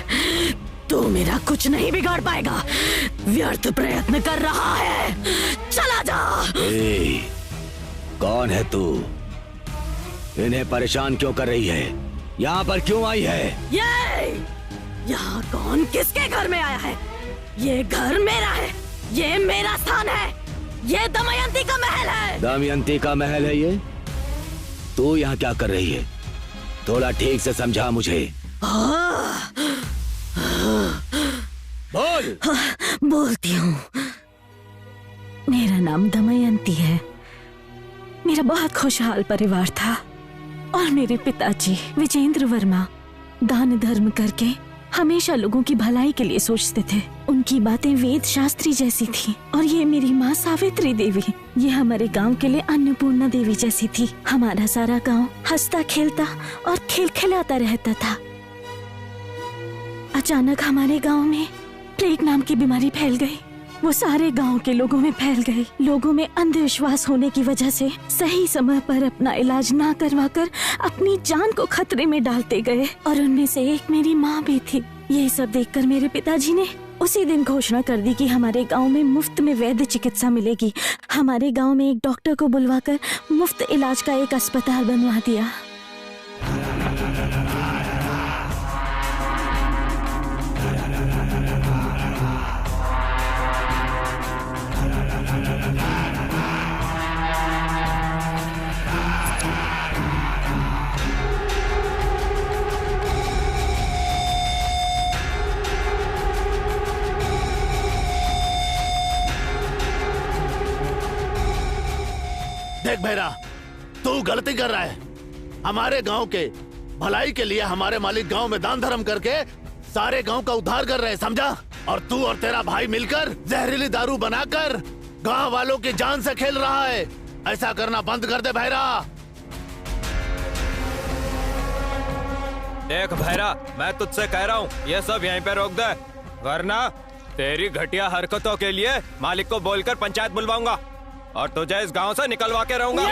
तू मेरा कुछ नहीं बिगाड़ पाएगा। व्यर्थ प्रयत्न कर रहा है, चला जा। कौन है तू? इन्हें परेशान क्यों कर रही है? यहाँ पर क्यों आई है? यहाँ कौन किसके घर में आया है? ये घर मेरा है, ये मेरा स्थान है, ये दमयंती का महल है। दमयंती का महल है ये? तू यहाँ क्या कर रही है? थोड़ा ठीक से समझा मुझे। बोल। बोलती हूँ। मेरा नाम दमयंती है। मेरा बहुत खुशहाल परिवार था और मेरे पिताजी विजेंद्र वर्मा दान धर्म करके हमेशा लोगों की भलाई के लिए सोचते थे। उनकी बातें वेद शास्त्री जैसी थी। और ये मेरी माँ सावित्री देवी, ये हमारे गांव के लिए अन्नपूर्णा देवी जैसी थी। हमारा सारा गांव हंसता खेलता और खिलखिलाता रहता था। अचानक हमारे गांव में प्लेग नाम की बीमारी फैल गई। वो सारे गांव के लोगों में फैल गई। लोगों में अंधविश्वास होने की वजह से सही समय पर अपना इलाज ना करवाकर अपनी जान को खतरे में डालते गए और उनमें से एक मेरी माँ भी थी। ये सब देखकर मेरे पिताजी ने उसी दिन घोषणा कर दी कि हमारे गांव में मुफ्त में वैद्य चिकित्सा मिलेगी। हमारे गांव में एक डॉक्टर को बुलवाकर मुफ्त इलाज का एक अस्पताल बनवा दिया। देख भैरा, तू गलती कर रहा है। हमारे गांव के भलाई के लिए हमारे मालिक गांव में दान धर्म करके सारे गांव का उद्धार कर रहे हैं, समझा? और तू और तेरा भाई मिलकर जहरीली दारू बनाकर गांव वालों की जान से खेल रहा है। ऐसा करना बंद कर दे भैरा। देख भैरा, मैं तुझसे कह रहा हूँ ये सब यहीं पे रोक दे, वरना तेरी घटिया हरकतों के लिए मालिक को बोलकर पंचायत बुलवाऊंगा और तुझे इस गांव से निकलवा के रहूंगा।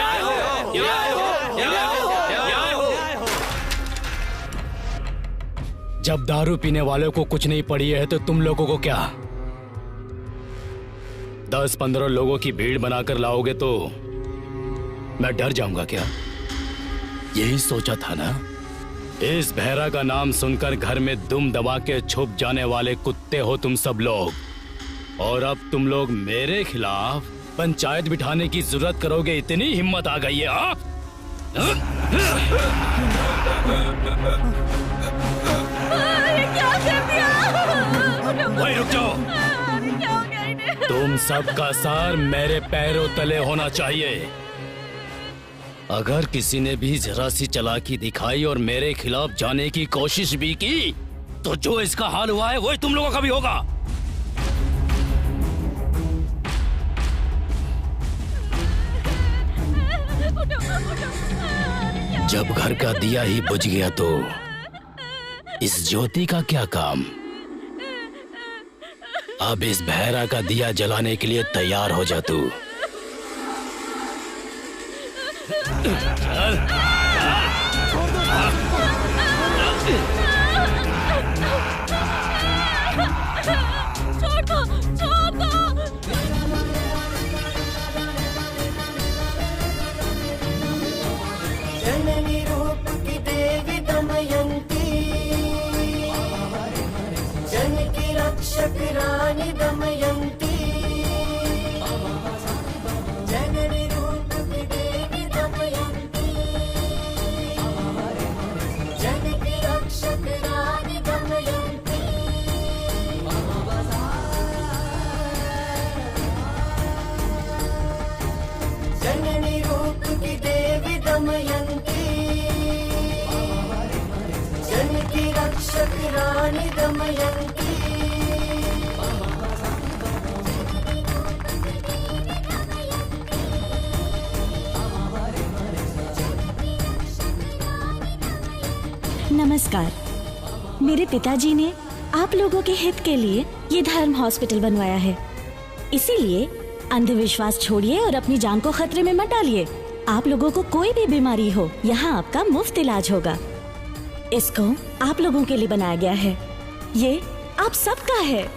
जब दारू पीने वालों को कुछ नहीं पड़ी है तो तुम लोगों को क्या? 10-15 लोगों की भीड़ बनाकर लाओगे तो मैं डर जाऊंगा क्या? यही सोचा था ना? इस बहरा का नाम सुनकर घर में दुम दबा के छुप जाने वाले कुत्ते हो तुम सब लोग, और अब तुम लोग मेरे खिलाफ पंचायत बिठाने की जरूरत करोगे, इतनी हिम्मत आ गई है? क्या कर दिया? भाई रुक जाओ। तुम सबका सार मेरे पैरों तले होना चाहिए। अगर किसी ने भी जरा सी चालाकी दिखाई और मेरे खिलाफ जाने की कोशिश भी की तो जो इसका हाल हुआ है वही तुम लोगों का भी होगा। जब घर का दिया ही बुझ गया तो इस ज्योति का क्या काम? अब इस बहरा का दिया जलाने के लिए तैयार हो जा तू। जननी रूप की देवी दमयंती, जन की रक्षक रानी दमयंती, जननी रूप की देवी दमयंती, जन की रक्षक रानी दमयंती। जननी रूप की देवी दमयंती, जन की रक्षक रानी दमयंती। नमस्कार। मेरे पिताजी ने आप लोगों के हित के लिए ये धर्म हॉस्पिटल बनवाया है, इसीलिए अंधविश्वास छोड़िए और अपनी जान को खतरे में मत डालिए। आप लोगों को कोई भी बीमारी हो, यहाँ आपका मुफ्त इलाज होगा। इसको आप लोगों के लिए बनाया गया है, ये आप सबका है।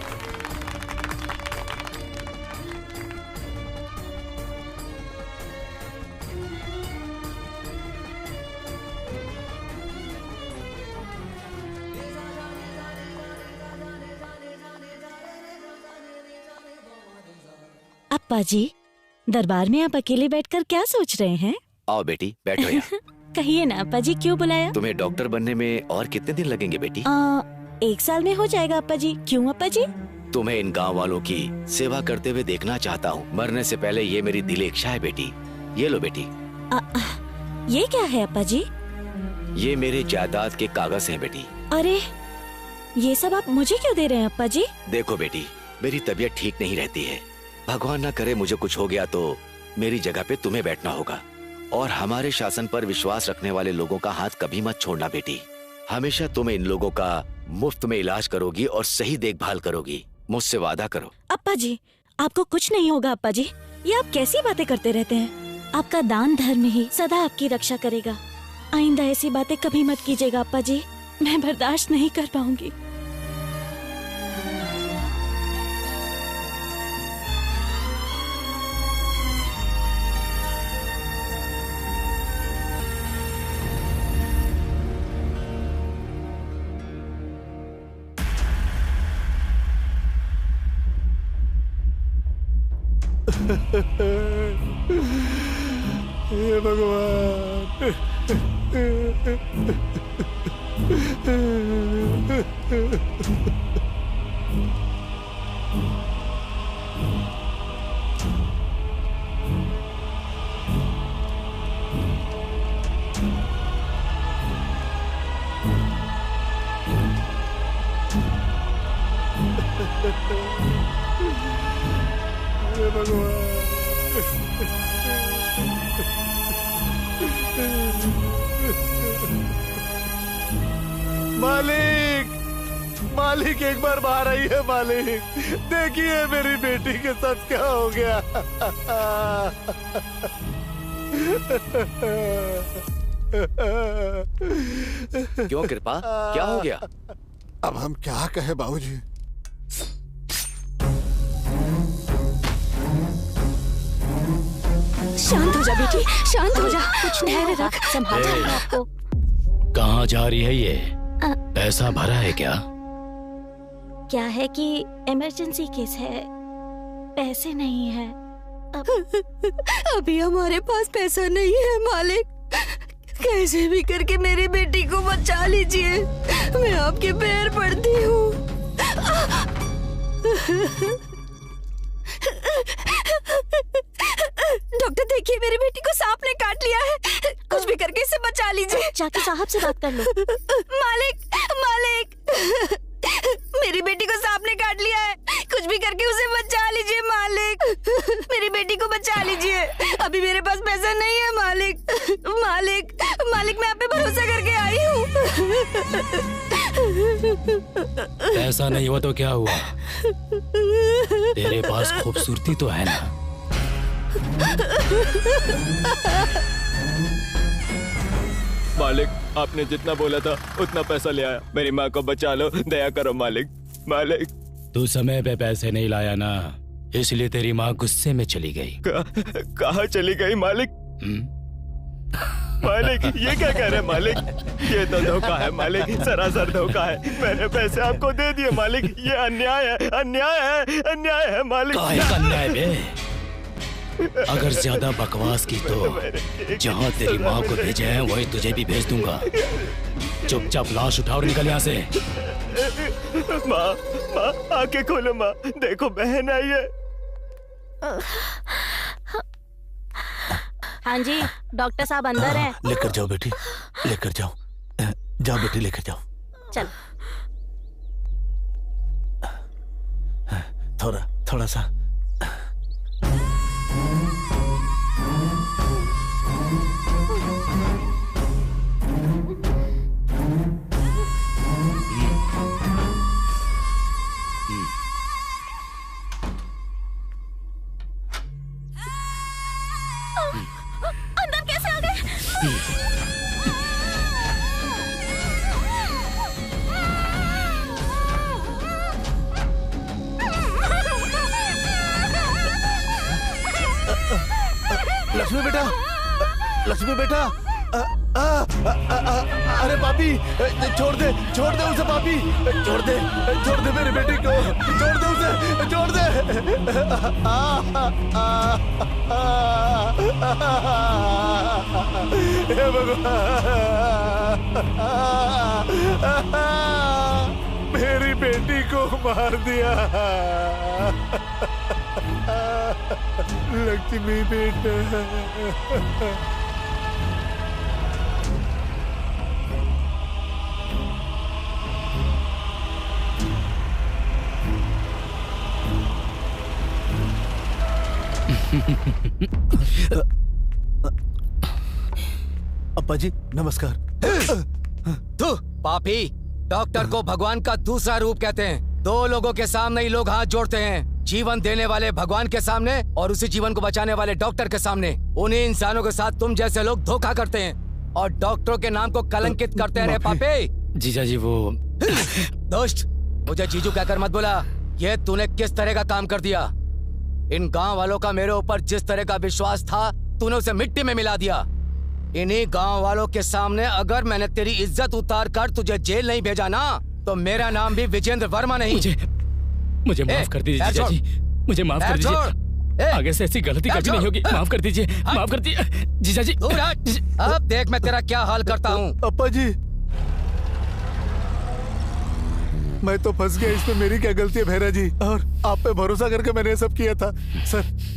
अप्पा जी, दरबार में आप अकेले बैठकर क्या सोच रहे हैं? आओ बेटी, बैठो यहाँ। कहिए ना अप्पा जी, क्यों बुलाया? तुम्हें डॉक्टर बनने में और कितने दिन लगेंगे बेटी? 1 साल में हो जाएगा अप्पा जी। क्यों अप्पा जी? तुम्हें इन गांव वालों की सेवा करते हुए देखना चाहता हूँ। मरने से पहले ये मेरी दिली इच्छा है बेटी। ये लो बेटी। ये क्या है अप्पा जी? ये मेरे जायदाद के कागज हैं बेटी। अरे, ये सब आप मुझे क्यों दे रहे हैं अप्पा जी? देखो बेटी, मेरी तबीयत ठीक नहीं रहती है। भगवान ना करे मुझे कुछ हो गया तो मेरी जगह पे तुम्हें बैठना होगा। और हमारे शासन पर विश्वास रखने वाले लोगों का हाथ कभी मत छोड़ना बेटी। हमेशा तुम इन लोगों का मुफ्त में इलाज करोगी और सही देखभाल करोगी। मुझसे वादा करो। अप्पा जी, आपको कुछ नहीं होगा अप्पा जी। ये आप कैसी बातें करते रहते हैं? आपका दान धर्म ही सदा आपकी रक्षा करेगा। आइंदा ऐसी बातें कभी मत कीजिएगा अप्पा जी, मैं बर्दाश्त नहीं कर पाऊंगी। हे भगवान। हे भगवान। मालिक, मालिक एक बार बाहर आइए मालिक। देखिए मेरी बेटी के साथ क्या हो गया। क्यों कृपा, क्या हो गया? अब हम क्या कहें बाबूजी। शांत हो जा बेटी, शांत हो जा। कुछ धैर्य रख, संभाल अपने आप को। कहाँ जा रही है ये? पैसा भरा है क्या? क्या है कि इमरजेंसी केस है, पैसे नहीं है। अभी हमारे पास पैसा नहीं है मालिक। कैसे भी करके मेरी बेटी को बचा लीजिए, मैं आपके पैर पड़ती हूँ। डॉक्टर देखिए, मेरी बेटी को सांप ने काट लिया है। कुछ भी करके इसे बचा लीजिए। जाके साहब से बात कर लो। मालिक, मालिक, मेरी बेटी को सांप ने काट लिया है। कुछ भी करके उसे बचा लीजिए मालिक। मेरी बेटी को बचा लीजिए। अभी मेरे पास पैसा नहीं है मालिक। मालिक, मालिक, मैं आप पे भरोसा करके आई हूँ। पैसा नहीं हुआ तो क्या हुआ? तेरे पास खूबसूरती तो है ना? मालिक, आपने जितना बोला था उतना पैसा ले आया। मेरी माँ को बचा लो, दया करो मालिक। मालिक, तू समय पे पैसे नहीं लाया ना, इसलिए तेरी माँ गुस्से में चली गई। कहाँ चली गई मालिक? मालिक, ये क्या कह रहे हैं मालिक? ये तो धोखा है मालिक, सरासर धोखा है। मैंने पैसे आपको दे दिए मालिक। ये अन्याय है, अन्याय है, अन्याय है मालिक। काहे का अन्याय बे? अगर ज्यादा बकवास की तो जहाँ तेरी माँ को भेजा है वही तुझे भी भेज दूंगा। चुपचाप लाश उठा और निकल यहाँ से। माँ, माँ, आंखें खोलो माँ, देखो बहन आई है। हाँ जी, डॉक्टर साहब अंदर हैं। लेकर जाओ बेटी, लेकर जाओ। जाओ बेटी, लेकर जाओ। चल। थोड़ा थोड़ा सा। अंदर कैसे आ गए? लक्ष्मी बेटा, लक्ष्मी बेटा, अरे पापी, छोड़ दे उसे पापी, छोड़ दे मेरी बेटी को, छोड़ दे उसे, छोड़ दे। हे भगवान, मेरी बेटी को मार दिया। लक्ष्मी बेटा। अप्पा जी नमस्कार। तू पापी, डॉक्टर को भगवान का दूसरा रूप कहते हैं। दो लोगों के सामने ही लोग हाथ जोड़ते हैं, जीवन देने वाले भगवान के सामने और उसी जीवन को बचाने वाले डॉक्टर के सामने। उन्हीं इंसानों के साथ तुम जैसे लोग धोखा करते हैं और डॉक्टरों के नाम को कलंकित करते रहे पापी। जीजा जी वो दोस्त, मुझे जीजू कहकर मत बोला। ये तूने किस तरह का काम कर दिया? इन गांव वालों का मेरे ऊपर जिस तरह का विश्वास था, तूने उसे मिट्टी में मिला दिया। इन्हीं गांव वालों के सामने अगर मैंने तेरी इज्जत उतार कर तुझे जेल नहीं भेजा ना, तो मेरा नाम भी विजेंद्र वर्मा नहीं। मुझे माफ कर दीजिए जीजा जी, मुझे माफ कर दीजिए। आगे से ऐसी गलती कभी नहीं होगी। माफ कर दीजिए, माफ कर दीजिए जीजा जी। अब देख मैं तेरा क्या हाल करता हूँ। अप्पा जी, मैं तो फंस गया इसमें, मेरी क्या गलती है भैरा जी? और आप पे भरोसा करके मैंने ये सब किया था।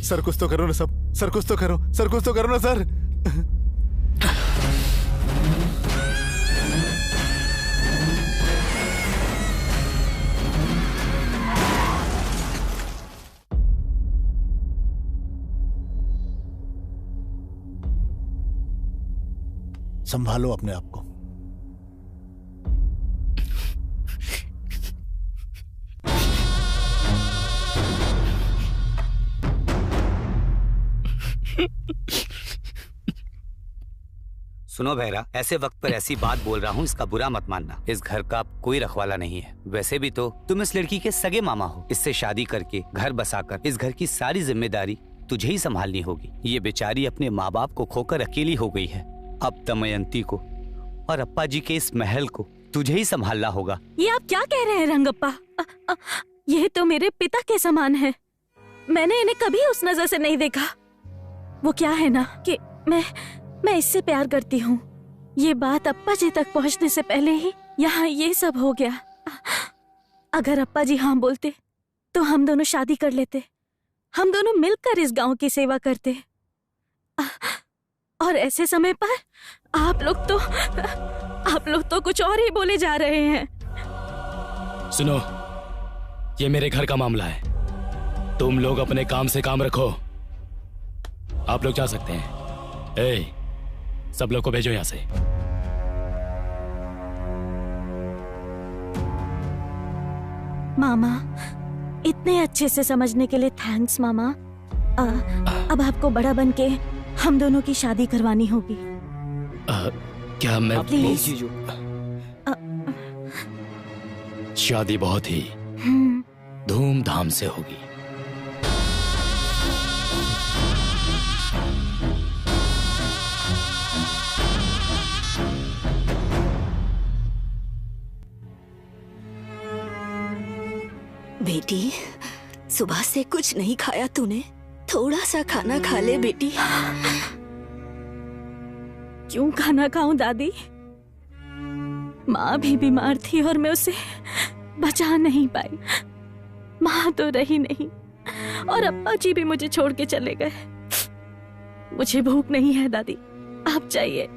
सर कुछ तो करो ना सब, सर कुछ तो करो, सर कुछ तो करो ना सर। संभालो अपने आप को। सुनो भैरा, ऐसे वक्त पर ऐसी बात बोल रहा हूँ, इसका बुरा मत मानना। इस घर का कोई रखवाला नहीं है। वैसे भी तो तुम इस लड़की के सगे मामा हो। इससे शादी करके घर बसाकर इस घर की सारी जिम्मेदारी तुझे ही संभालनी होगी। ये बेचारी अपने माँ बाप को खोकर अकेली हो गई है। अब दमयंती को और अप्पा जी के इस महल को तुझे ही संभालना होगा। ये आप क्या कह रहे हैं रंगप्पा? ये तो मेरे पिता के समान है। मैंने इन्हें कभी उस नजर से नहीं देखा। वो क्या है ना कि मैं इससे प्यार करती हूँ। ये बात अप्पा जी तक पहुँचने से पहले ही यहाँ ये सब हो गया। अगर अप्पा जी हाँ बोलते तो हम दोनों शादी कर लेते। हम दोनों मिलकर इस गांव की सेवा करते। और ऐसे समय पर आप लोग तो कुछ और ही बोले जा रहे हैं। सुनो, ये मेरे घर का मामला है। तुम लोग अपने काम से काम रखो। आप लोग जा सकते हैं। सब लोग को भेजो यहां से। मामा, इतने अच्छे से समझने के लिए थैंक्स मामा। अब आपको बड़ा बन के हम दोनों की शादी करवानी होगी। क्या मैं प्लीज जीजू? शादी बहुत ही धूमधाम से होगी। बेटी, सुबह से कुछ नहीं खाया तूने? थोड़ा सा खाना खा ले बेटी। क्यों खाना खाऊं दादी? माँ भी बीमार थी और मैं उसे बचा नहीं पाई। माँ तो रही नहीं और अप्पा जी भी मुझे छोड़ के चले गए। मुझे भूख नहीं है दादी, आप जाइए।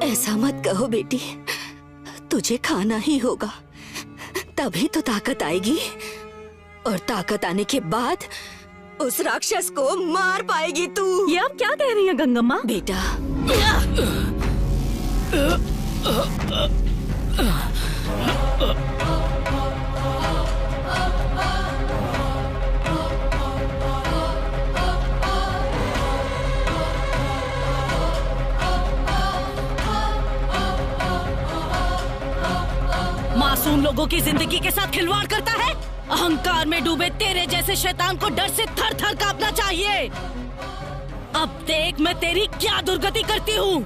ऐसा मत कहो बेटी, तुझे खाना ही होगा, तभी तो ताकत आएगी। और ताकत आने के बाद उस राक्षस को मार पाएगी तू। ये आप क्या कह रही हैं गंगम्मा? बेटा, मासूम लोगों की जिंदगी के साथ खिलवाड़ करता है। अहंकार में डूबे तेरे जैसे शैतान को डर से थर थर कांपना चाहिए। अब देख मैं तेरी क्या दुर्गति करती हूँ।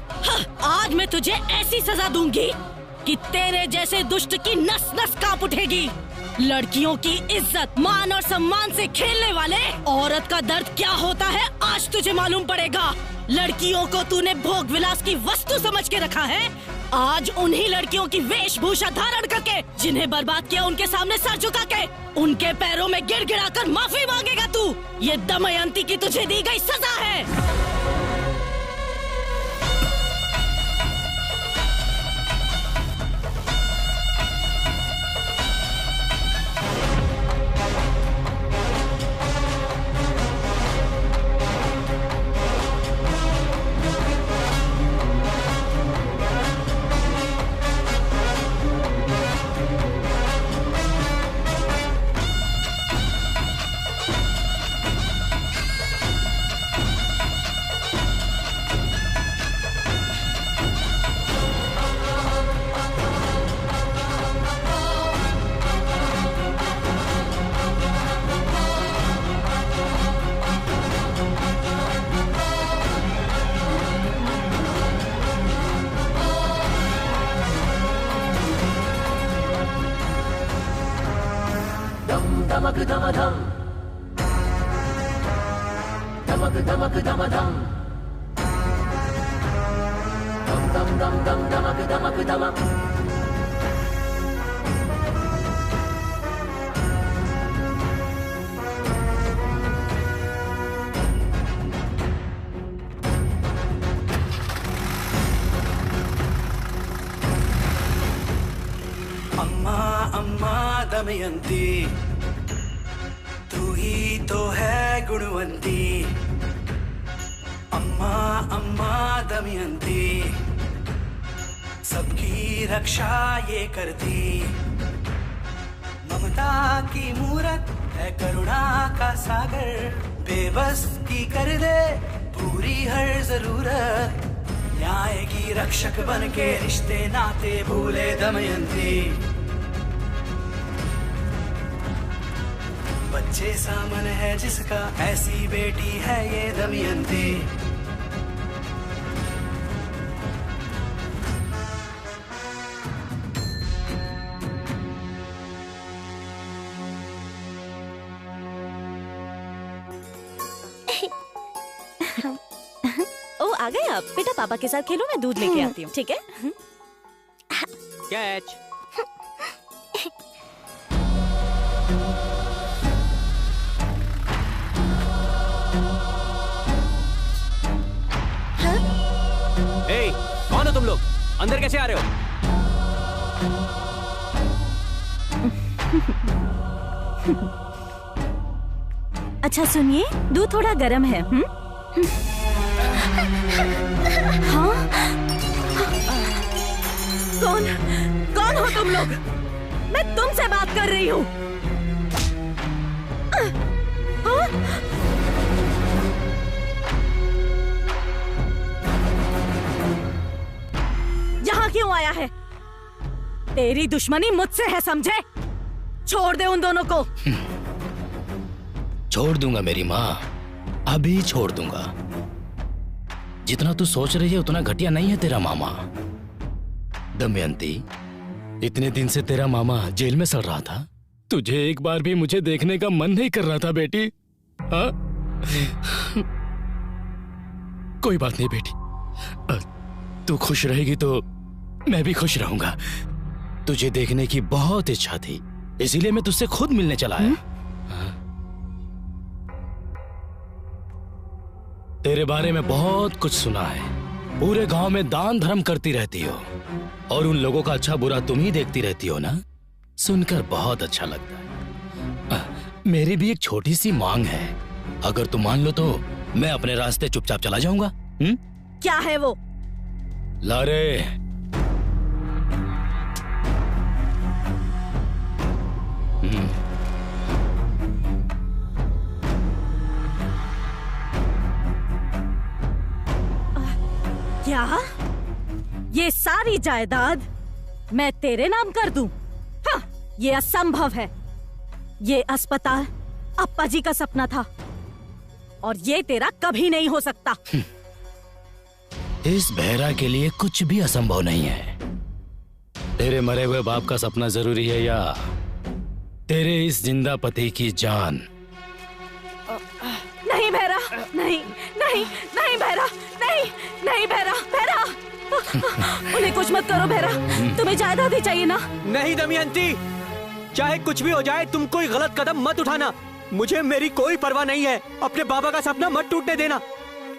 आज मैं तुझे ऐसी सजा दूंगी कि तेरे जैसे दुष्ट की नस नस कांप उठेगी। लड़कियों की इज्जत, मान और सम्मान से खेलने वाले औरत का दर्द क्या होता है आज तुझे मालूम पड़ेगा। लड़कियों को तूने भोग विलास की वस्तु समझ के रखा है। आज उन्हीं लड़कियों की वेशभूषा धारण करके जिन्हें बर्बाद किया उनके सामने सर झुका के उनके पैरों में गिड़गिड़ा कर माफी मांगेगा तू। ये दमयंती की तुझे दी गई सजा है। धमक धम धम, धमक धमक धम धम, धम धम धम धम धमक धमक धमक। अम्मा अम्मा दमयंती, तू ही तो है गुणवंती। अम्मा अम्मा दमयंती सबकी रक्षा ये करती, ममता की मूरत है करुणा का सागर, बेबस की कर दे पूरी हर जरूरत, न्याय की रक्षक बन के रिश्ते नाते भूले दमयंती, बच्चे सामन है जिसका ऐसी बेटी है ये दमयंती। ओ आ गए आप? बेटा पापा के साथ खेलो, मैं दूध लेके आती हूँ, ठीक है? कैच। ए, कौन हो तुम लोग? अंदर कैसे आ रहे हो? अच्छा सुनिए, दूध थोड़ा गर्म है। हाँ? कौन हो तुम लोग? मैं तुमसे बात कर रही हूँ। यहाँ क्यों आया है? तेरी दुश्मनी मुझसे है, समझे? छोड़ दे उन दोनों को। छोड़ दूंगा मेरी माँ, अभी छोड़ दूंगा। जितना तू सोच रही है उतना घटिया नहीं है तेरा मामा। दमयंती, इतने दिन से तेरा मामा जेल में सड़ रहा था, तुझे एक बार भी मुझे देखने का मन नहीं कर रहा था बेटी? हाँ? कोई बात नहीं बेटी, तू खुश रहेगी तो मैं भी खुश रहूंगा। तुझे देखने की बहुत इच्छा थी, इसीलिए मैं तुझसे खुद मिलने चला आया। तेरे बारे में बहुत कुछ सुना है, पूरे गांव में दान धर्म करती रहती हो और उन लोगों का अच्छा बुरा तुम ही देखती रहती हो ना, सुनकर बहुत अच्छा लगता है। मेरी भी एक छोटी सी मांग है, अगर तुम मान लो तो मैं अपने रास्ते चुपचाप चला जाऊंगा। क्या है वो? लारे, क्या? ये सारी जायदाद मैं तेरे नाम कर दूं? हाँ, ये असंभव है। ये अस्पताल अप्पा जी का सपना था और ये तेरा कभी नहीं हो सकता। इस बहरा के लिए कुछ भी असंभव नहीं है। तेरे मरे हुए बाप का सपना जरूरी है या तेरे इस जिंदा पति की जान? नहीं भैरा, नहीं नहीं नहीं भैरा, नहीं नहीं भैरा, भैरा उन्हें कुछ मत करो भैरा, तुम्हें जायदाद ही चाहिए ना? नहीं दमयंती, चाहे कुछ भी हो जाए तुम कोई गलत कदम मत उठाना। मुझे मेरी कोई परवाह नहीं है, अपने बाबा का सपना मत टूटने देना।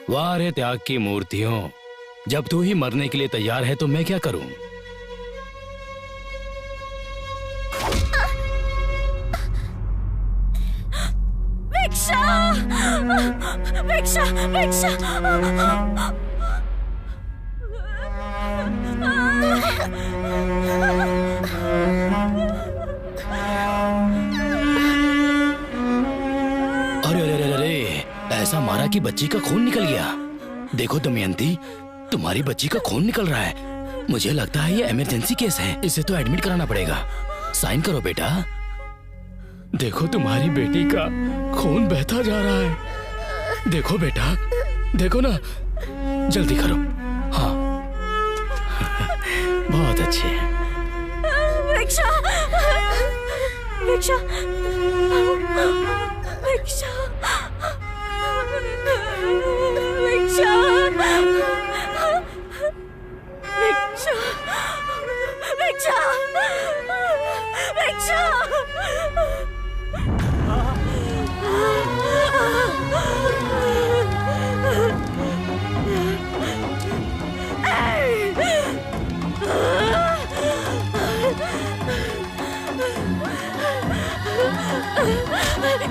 वाह रे त्याग की मूर्तियों, जब तू ही मरने के लिए तैयार है तो मैं क्या करूं? भिक्षा, भिक्षा, भिक्षा। अरे अरे अरे अरे, ऐसा मारा कि बच्ची का खून निकल गया। देखो दमयंती, तुम्हारी बच्ची का खून निकल रहा है। मुझे लगता है ये इमरजेंसी केस है, इसे तो एडमिट कराना पड़ेगा। साइन करो बेटा। देखो तुम्हारी बेटी का खून बहता जा रहा है। देखो बेटा, देखो ना, जल्दी करो। हाँ बहुत अच्छे। भिक्षा, भिक्षा, भिक्षा, भिक्षा, भिक्षा, भिक्षा, भिक्षा।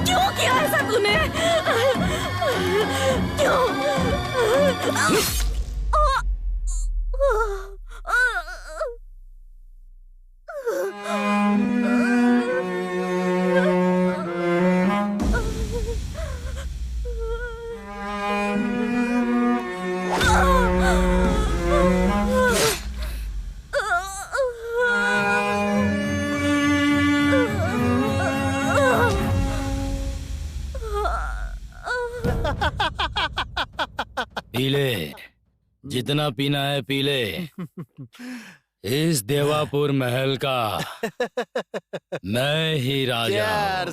क्यों किया ऐसा तूने? क्यों? पी ले, जितना पीना है पी ले। इस देवापुर महल का मैं ही राजा हूं।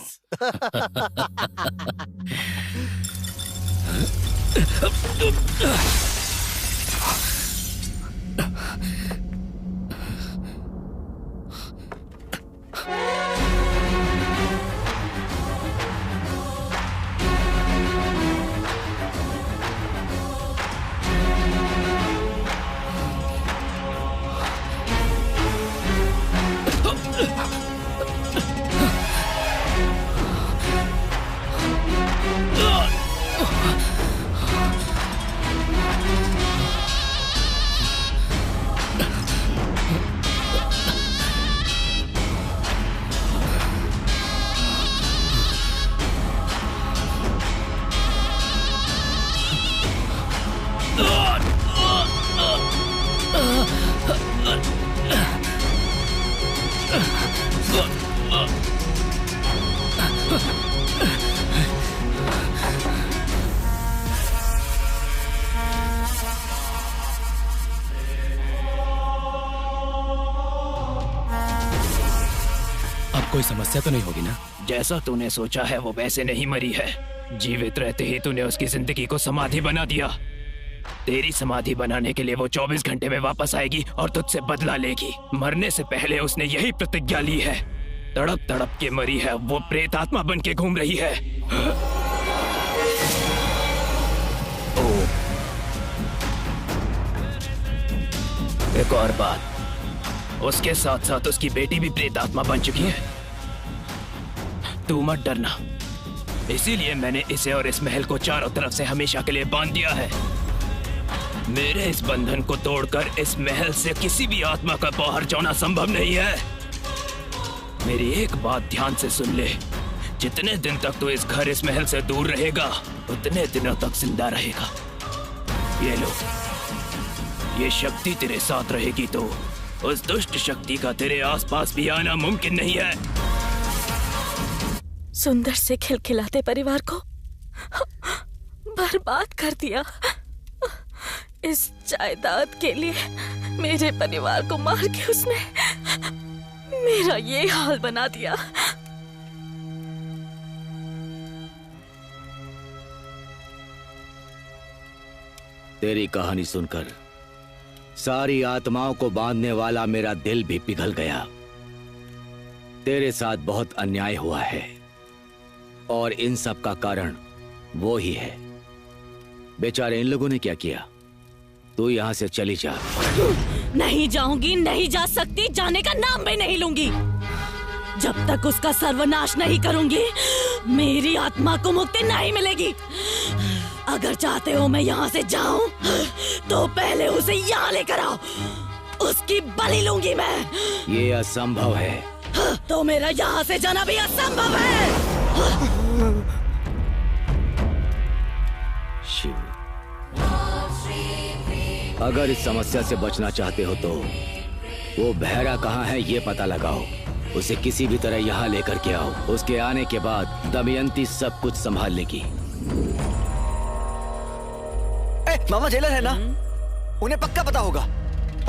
कोई समस्या तो नहीं होगी ना? जैसा तूने सोचा है वो वैसे नहीं मरी है। जीवित रहते ही तूने उसकी जिंदगी को समाधि बना दिया। तेरी समाधि बनाने के लिए वो 24 घंटे में वापस आएगी और तुझसे बदला लेगी। मरने से पहले उसने यही प्रतिज्ञा ली है। तड़प तड़प के मरी है, वो प्रेत आत्मा बन के घूम रही है। एक और बात, उसके साथ साथ उसकी बेटी भी प्रेत आत्मा बन चुकी है। तू मत डरना, इसीलिए मैंने इसे और इस महल को चारों तरफ से हमेशा के लिए बांध दिया है। मेरे इस बंधन को तोड़कर इस महल से किसी भी आत्मा का बाहर जाना संभव नहीं है। मेरी एक बात ध्यान से सुन ले, जितने दिन तक तू इस घर इस महल से दूर रहेगा उतने दिनों तक जिंदा रहेगा। ये लो, ये शक्ति तेरे साथ रहेगी तो उस दुष्ट शक्ति का तेरे आसपास भी आना मुमकिन नहीं है। सुंदर से खिलखिलाते परिवार को बर्बाद कर दिया। इस जायदाद के लिए मेरे परिवार को मार के उसने मेरा ये हाल बना दिया। तेरी कहानी सुनकर सारी आत्माओं को बांधने वाला मेरा दिल भी पिघल गया। तेरे साथ बहुत अन्याय हुआ है और इन सब का कारण वो ही है। बेचारे इन लोगों ने क्या किया? तू यहाँ से चली जा। नहीं जाऊंगी, नहीं जा सकती, जाने का नाम भी नहीं लूंगी। जब तक उसका सर्वनाश नहीं करूंगी मेरी आत्मा को मुक्ति नहीं मिलेगी। अगर चाहते हो मैं यहाँ से जाऊं तो पहले उसे यहाँ लेकर आओ, उसकी बलि लूंगी मैं। ये असंभव है। तो मेरा यहाँ से जाना भी असंभव है। शिव, अगर इस समस्या से बचना चाहते हो तो वो बहरा कहाँ है ये पता लगाओ। उसे किसी भी तरह यहाँ लेकर के आओ। उसके आने के बाद दमयंती सब कुछ संभाल लेगी। मामा जेलर है ना? उन्हें पक्का पता होगा।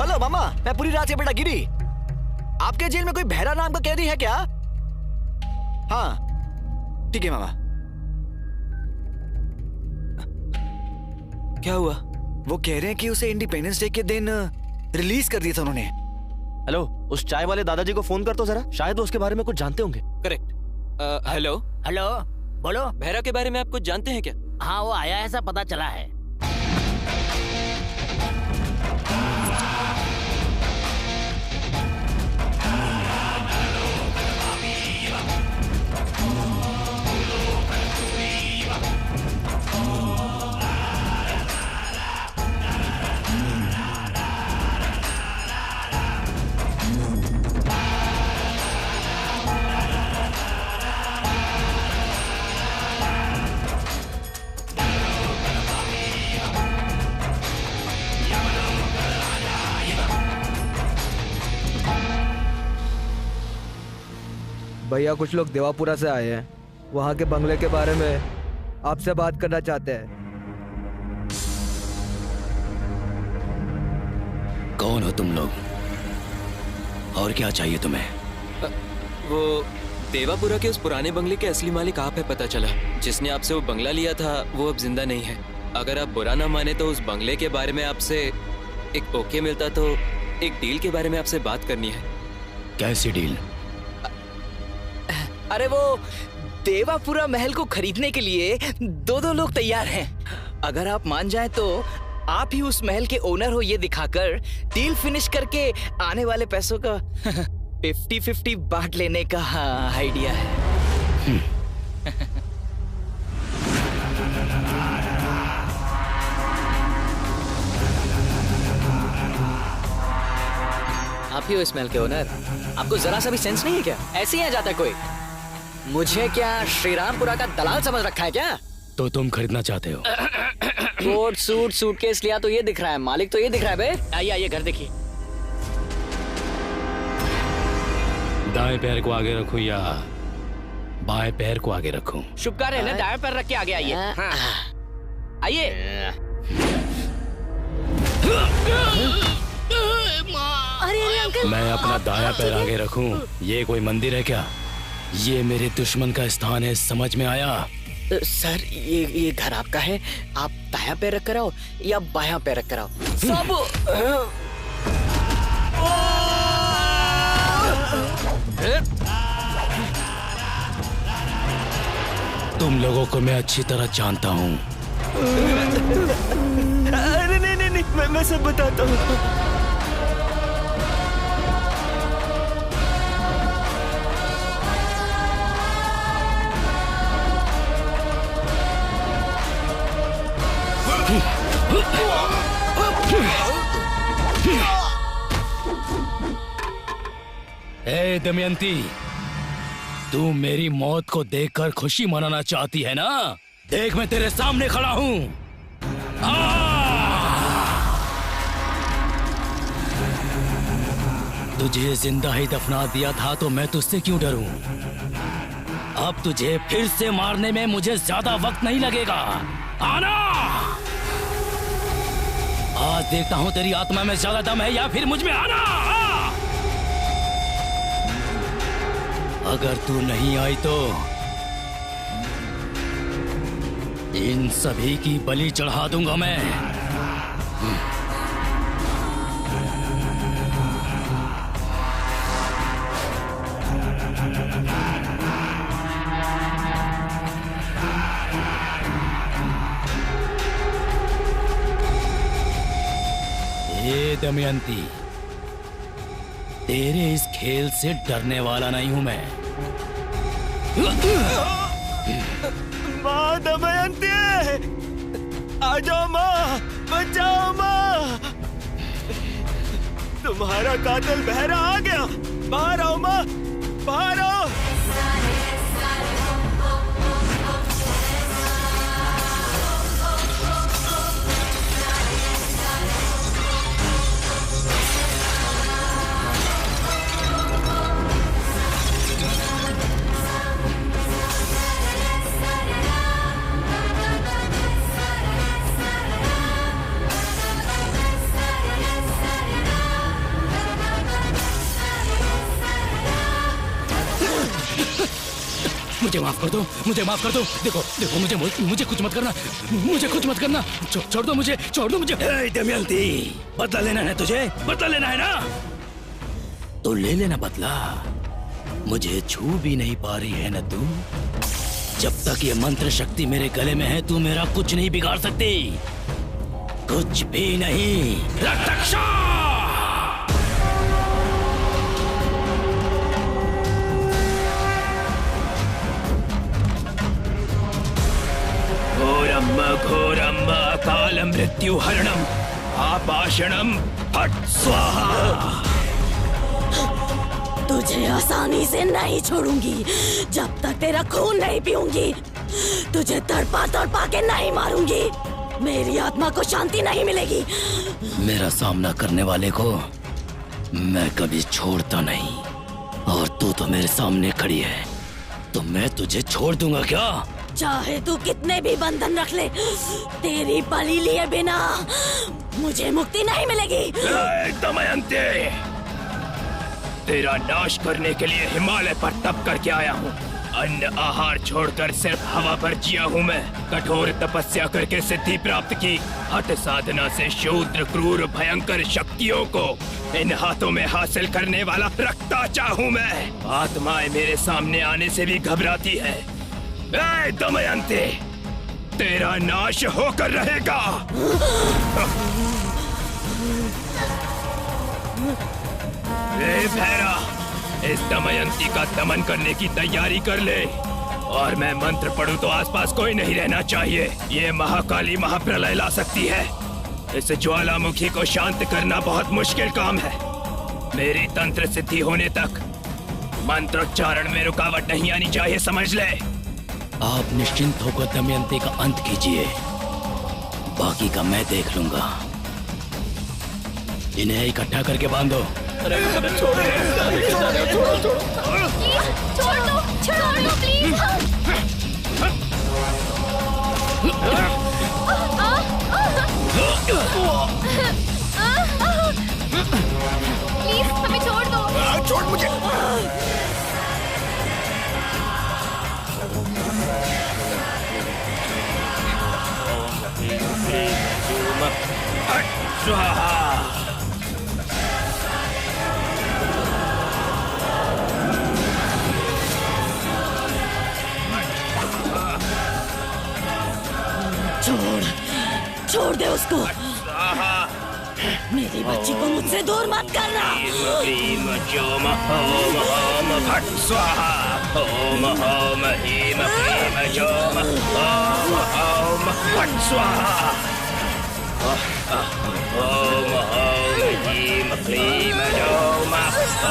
हेलो मामा, मैं पूरी रात से बेटा गिरी। आपके जेल में कोई बहरा नाम का कैदी है क्या? हाँ ठीक है मामा। क्या हुआ? वो कह रहे हैं कि उसे इंडिपेंडेंस डे के दिन रिलीज कर दिया था उन्होंने। हेलो, उस चाय वाले दादाजी को फोन कर तो जरा, शायद वो उसके बारे में कुछ जानते होंगे। करेक्ट। हेलो हेलो, बोलो। बहरा के बारे में आप कुछ जानते हैं क्या? हाँ, वो आया ऐसा पता चला है। भैया कुछ लोग देवापुरा से आए हैं, वहाँ के बंगले के बारे में आपसे बात करना चाहते हैं। कौन हो तुम लोग और क्या चाहिए तुम्हें? वो देवापुरा के उस पुराने बंगले के असली मालिक आप है, पता चला। जिसने आपसे वो बंगला लिया था वो अब जिंदा नहीं है। अगर आप बुरा ना माने तो उस बंगले के बारे में आपसे एक ओके मिलता तो एक डील के बारे में आपसे बात करनी है। कैसी डील? अरे वो देवापुरा महल को खरीदने के लिए दो लोग तैयार हैं। अगर आप मान जाएं तो आप ही उस महल के ओनर हो ये दिखाकर डील फिनिश करके आने वाले पैसों का 50-50 बांट लेने का आइडिया है। आप ही हो इस महल के ओनर? आपको जरा सा भी सेंस नहीं है क्या? ऐसे ही आ जाता है कोई? मुझे क्या श्रीरामपुरा का दलाल समझ रखा है क्या? तो तुम खरीदना चाहते हो? कोट सूट सूटकेस लिया तो ये दिख रहा है, मालिक तो ये दिख रहा है बे। आइए आइए घर देखिए। दाएं पैर को आगे रखूं या बाएं पैर को आगे रखूं? शुभ कार्य है ना, दाएं पैर रख के आगे आइए। आइए। अरे अंकल, मैं अपना दायां पैर आगे रखूं? ये कोई मंदिर है क्या? ये मेरे दुश्मन का स्थान है, समझ में आया? सर ये घर आपका है, आप दायां पैर रख कर आओ या बायां पैर रख कर आओ। सब तुम लोगों को मैं अच्छी तरह जानता हूँ। अरे नहीं, मैं सब बताता हूँ। ए दमयंती, तू मेरी मौत को देखकर खुशी मनाना चाहती है ना? देख मैं तेरे सामने खड़ा हूँ। तुझे जिंदा ही दफना दिया था तो मैं तुझसे क्यों डरूं? अब तुझे फिर से मारने में मुझे ज्यादा वक्त नहीं लगेगा। आना! आज देखता हूं तेरी आत्मा में ज्यादा दम है या फिर मुझ में। आना! अगर तू नहीं आई तो इन सभी की बलि चढ़ा दूंगा मैं। ये दमयंती, तेरे इस खेल से डरने वाला नहीं हूं मैं। माँ दमयंती, आ जाओ माँ, बचाओ माँ। तुम्हारा कातिल बहरा आ गया। बाहर आओ माँ, बाहर आओ। मुझे माफ कर दो, मुझे माफ कर दो। देखो देखो, मुझे कुछ मत करना, मुझे कुछ मत करना। छोड़ दो मुझे, छोड़ दो मुझे। ए दमयंती, बदला लेना है तुझे? बदला लेना है ना? तो ले लेना बदला। मुझे छू भी नहीं पा रही है ना तू? जब तक ये मंत्र शक्ति मेरे गले में है तू मेरा कुछ नहीं बिगाड़ सकती, कुछ भी नहीं। रक्षक! घोरम काल मृत्यु हरणम आपाषणम फट स्वाहा। तुझे आसानी से नहीं छोड़ूंगी जब तक तेरा खून नहीं पीऊंगी। तुझे तड़पा तड़पा के नहीं मारूंगी, मेरी आत्मा को शांति नहीं मिलेगी। मेरा सामना करने वाले को मैं कभी छोड़ता नहीं। और तू तो मेरे सामने खड़ी है, तो मैं तुझे छोड़ दूंगा क्या? चाहे तू कितने भी बंधन रख ले, तेरी बलि लिए बिना मुझे मुक्ति नहीं मिलेगी। दमयंती, तेरा नाश करने के लिए हिमालय पर तप करके आया हूँ। अन्न आहार छोड़कर सिर्फ हवा पर जिया हूँ मैं। कठोर तपस्या करके सिद्धि प्राप्त की, हठ साधना से शूद्र क्रूर भयंकर शक्तियों को इन हाथों में हासिल करने वाला रखता चाहूँ मैं। आत्माएं मेरे सामने आने से भी घबराती है। ए दमयंती, तेरा नाश होकर रहेगा। ए भैरा, इस दमयंती का दमन करने की तैयारी कर ले, और मैं मंत्र पढ़ूं तो आसपास कोई नहीं रहना चाहिए। ये महाकाली महाप्रलय ला सकती है। इस ज्वालामुखी को शांत करना बहुत मुश्किल काम है। मेरी तंत्र सिद्धि होने तक मंत्रोच्चारण में रुकावट नहीं आनी चाहिए, समझ ले। आप निश्चिंत होकर दमयंती का अंत कीजिए, बाकी का मैं देख लूंगा। इन्हें इकट्ठा करके बांधो। छोड़ दो प्लीज। प्लीज हमें छोड़ दो। छोड़ मुझे। छोड़ दे उसको। मेरी बच्ची को मुझसे दूर मत करना। ह्रीम जोम ओम ओम फट स्वाहा। ओम ओम ह्रीम क्लीम जोम ओम ओम फट स्वाहा। ओम ओम ह्रीम क्लीम जोम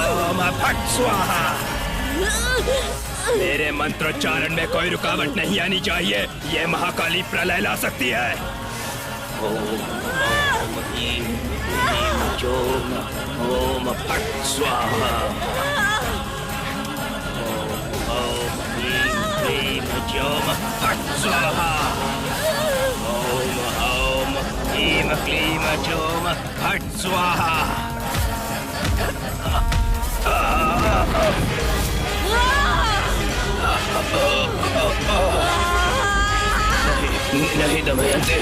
ओम फट स्वाहा। मेरे मंत्रोच्चारण में कोई रुकावट नहीं आनी चाहिए। ये महाकाली प्रलय ला सकती है। ओम ह्रीम क्लीम जोम ओम फट स्वाहा। ओम ह्रीम क्लीम जोम फट स्वाहा। ओम ओम ह्रीम क्लीम जोम फट स्वाहा। नहीं दमयंती,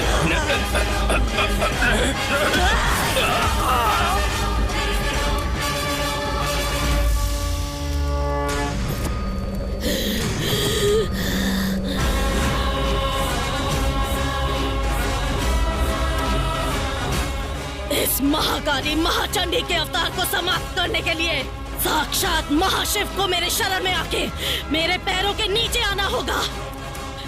इस महाकाली महाचंडी के अवतार को समाप्त करने के लिए साक्षात महाशिव को मेरे शरण में आके मेरे पैरों के नीचे आना होगा।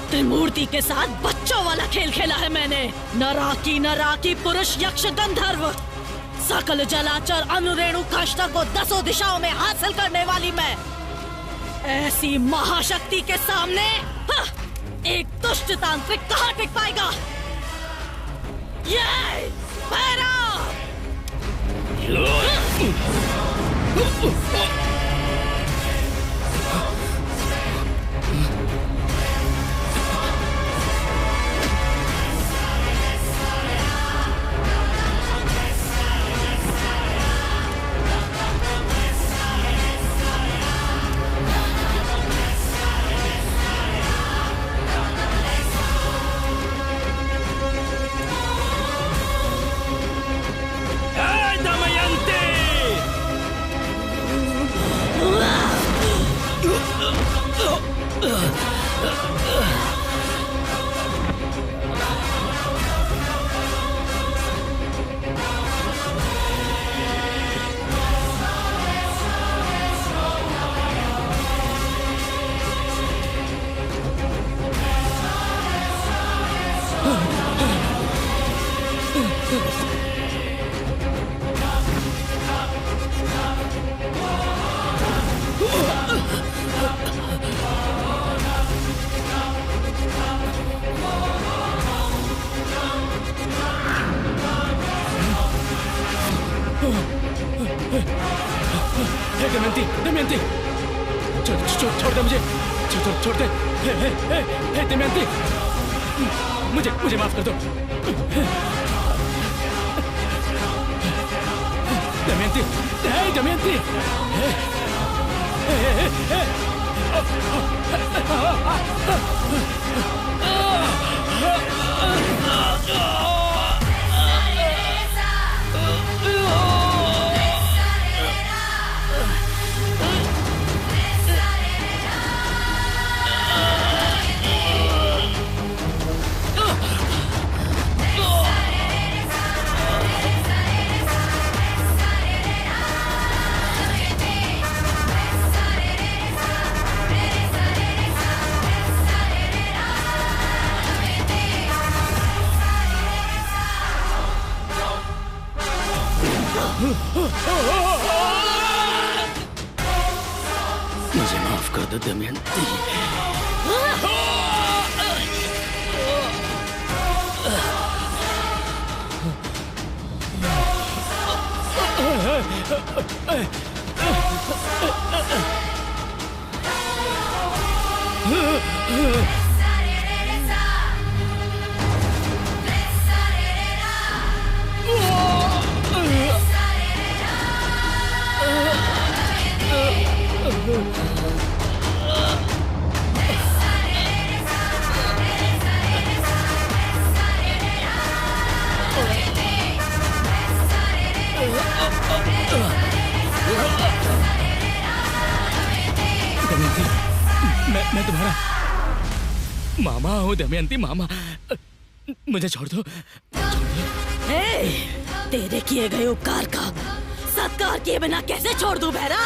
त्रिमूर्ति के साथ बच्चों वाला खेल खेला है मैंने। नराकी पुरुष यक्ष गंधर्व सकल जलाचर अनुरेणु काष्ठा को 10 दिशाओं में हासिल करने वाली मैं, ऐसी महाशक्ति के सामने एक दुष्ट तांत्रिक कहाँ टिक पाएगा। ये भैरव! छोड़ दे मुझे, छोड़ दे। हे दमयंती, मुझे माफ कर दो। दमयंती, हे दमयंती, मुझे माफ कर दो दमयंती। मैं तुम्हारा मामा हूँ दमयंती, मामा। मुझे छोड़ दो। तेरे किए गए उपकार का सत्कार किए बिना कैसे छोड़ दूं बहरा?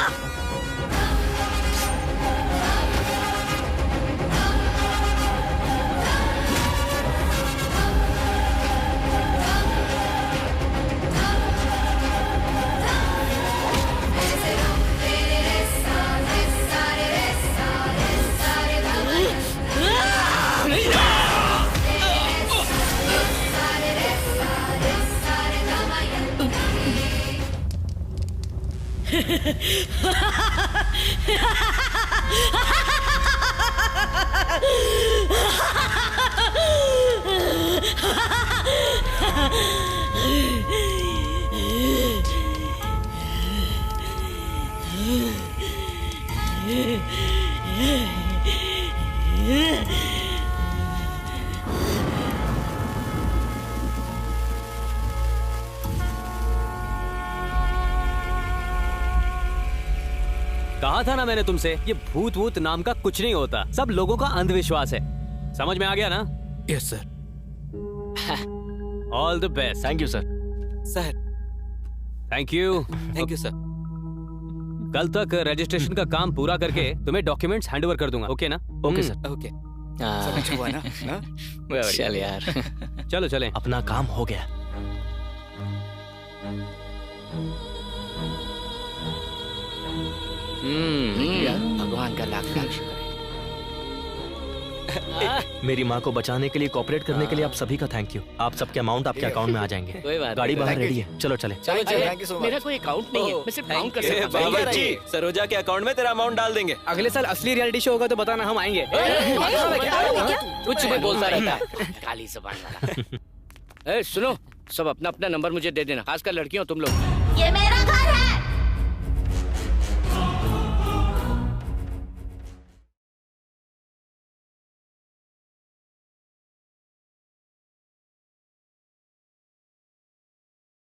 कहा था ना मैंने तुमसे, ये भूत वूत नाम का कुछ नहीं होता, सब लोगों का अंधविश्वास है। समझ में आ गया ना? Yes sir. All the best. Thank you sir. Sir thank you. Thank you sir. कल तक रजिस्ट्रेशन का काम पूरा करके तुम्हें डॉक्यूमेंट्स हैंड ओवर कर दूंगा। ओके ना? Okay sir. ओके। सब अच्छा हुआ ना? चल यार। चलो चलें। अपना काम हो गया। भगवान का लाख लाख शुक्र है। मेरी माँ को बचाने के लिए, कोऑपरेट करने के लिए आप सभी का थैंक यू। आप सबके अमाउंट आपके अकाउंट में आ जाएंगे। कोई बात गाड़ी नहीं। बाहर रेडी है, चलो चले। मेरा कोई अकाउंट नहीं है, मैं सिर्फ काउंट कर सकता हूँ। बाबा जी, सरोजा के अकाउंट में तेरा अमाउंट डाल देंगे। अगले साल असली रियलिटी शो होगा तो बताना, हम आएंगे। कुछ भी बोलता रहता है, काली ज़बान वाला। सुनो, सब अपना अपना नंबर मुझे दे देना, खासकर लड़कियों तुम लोग। ये मेरा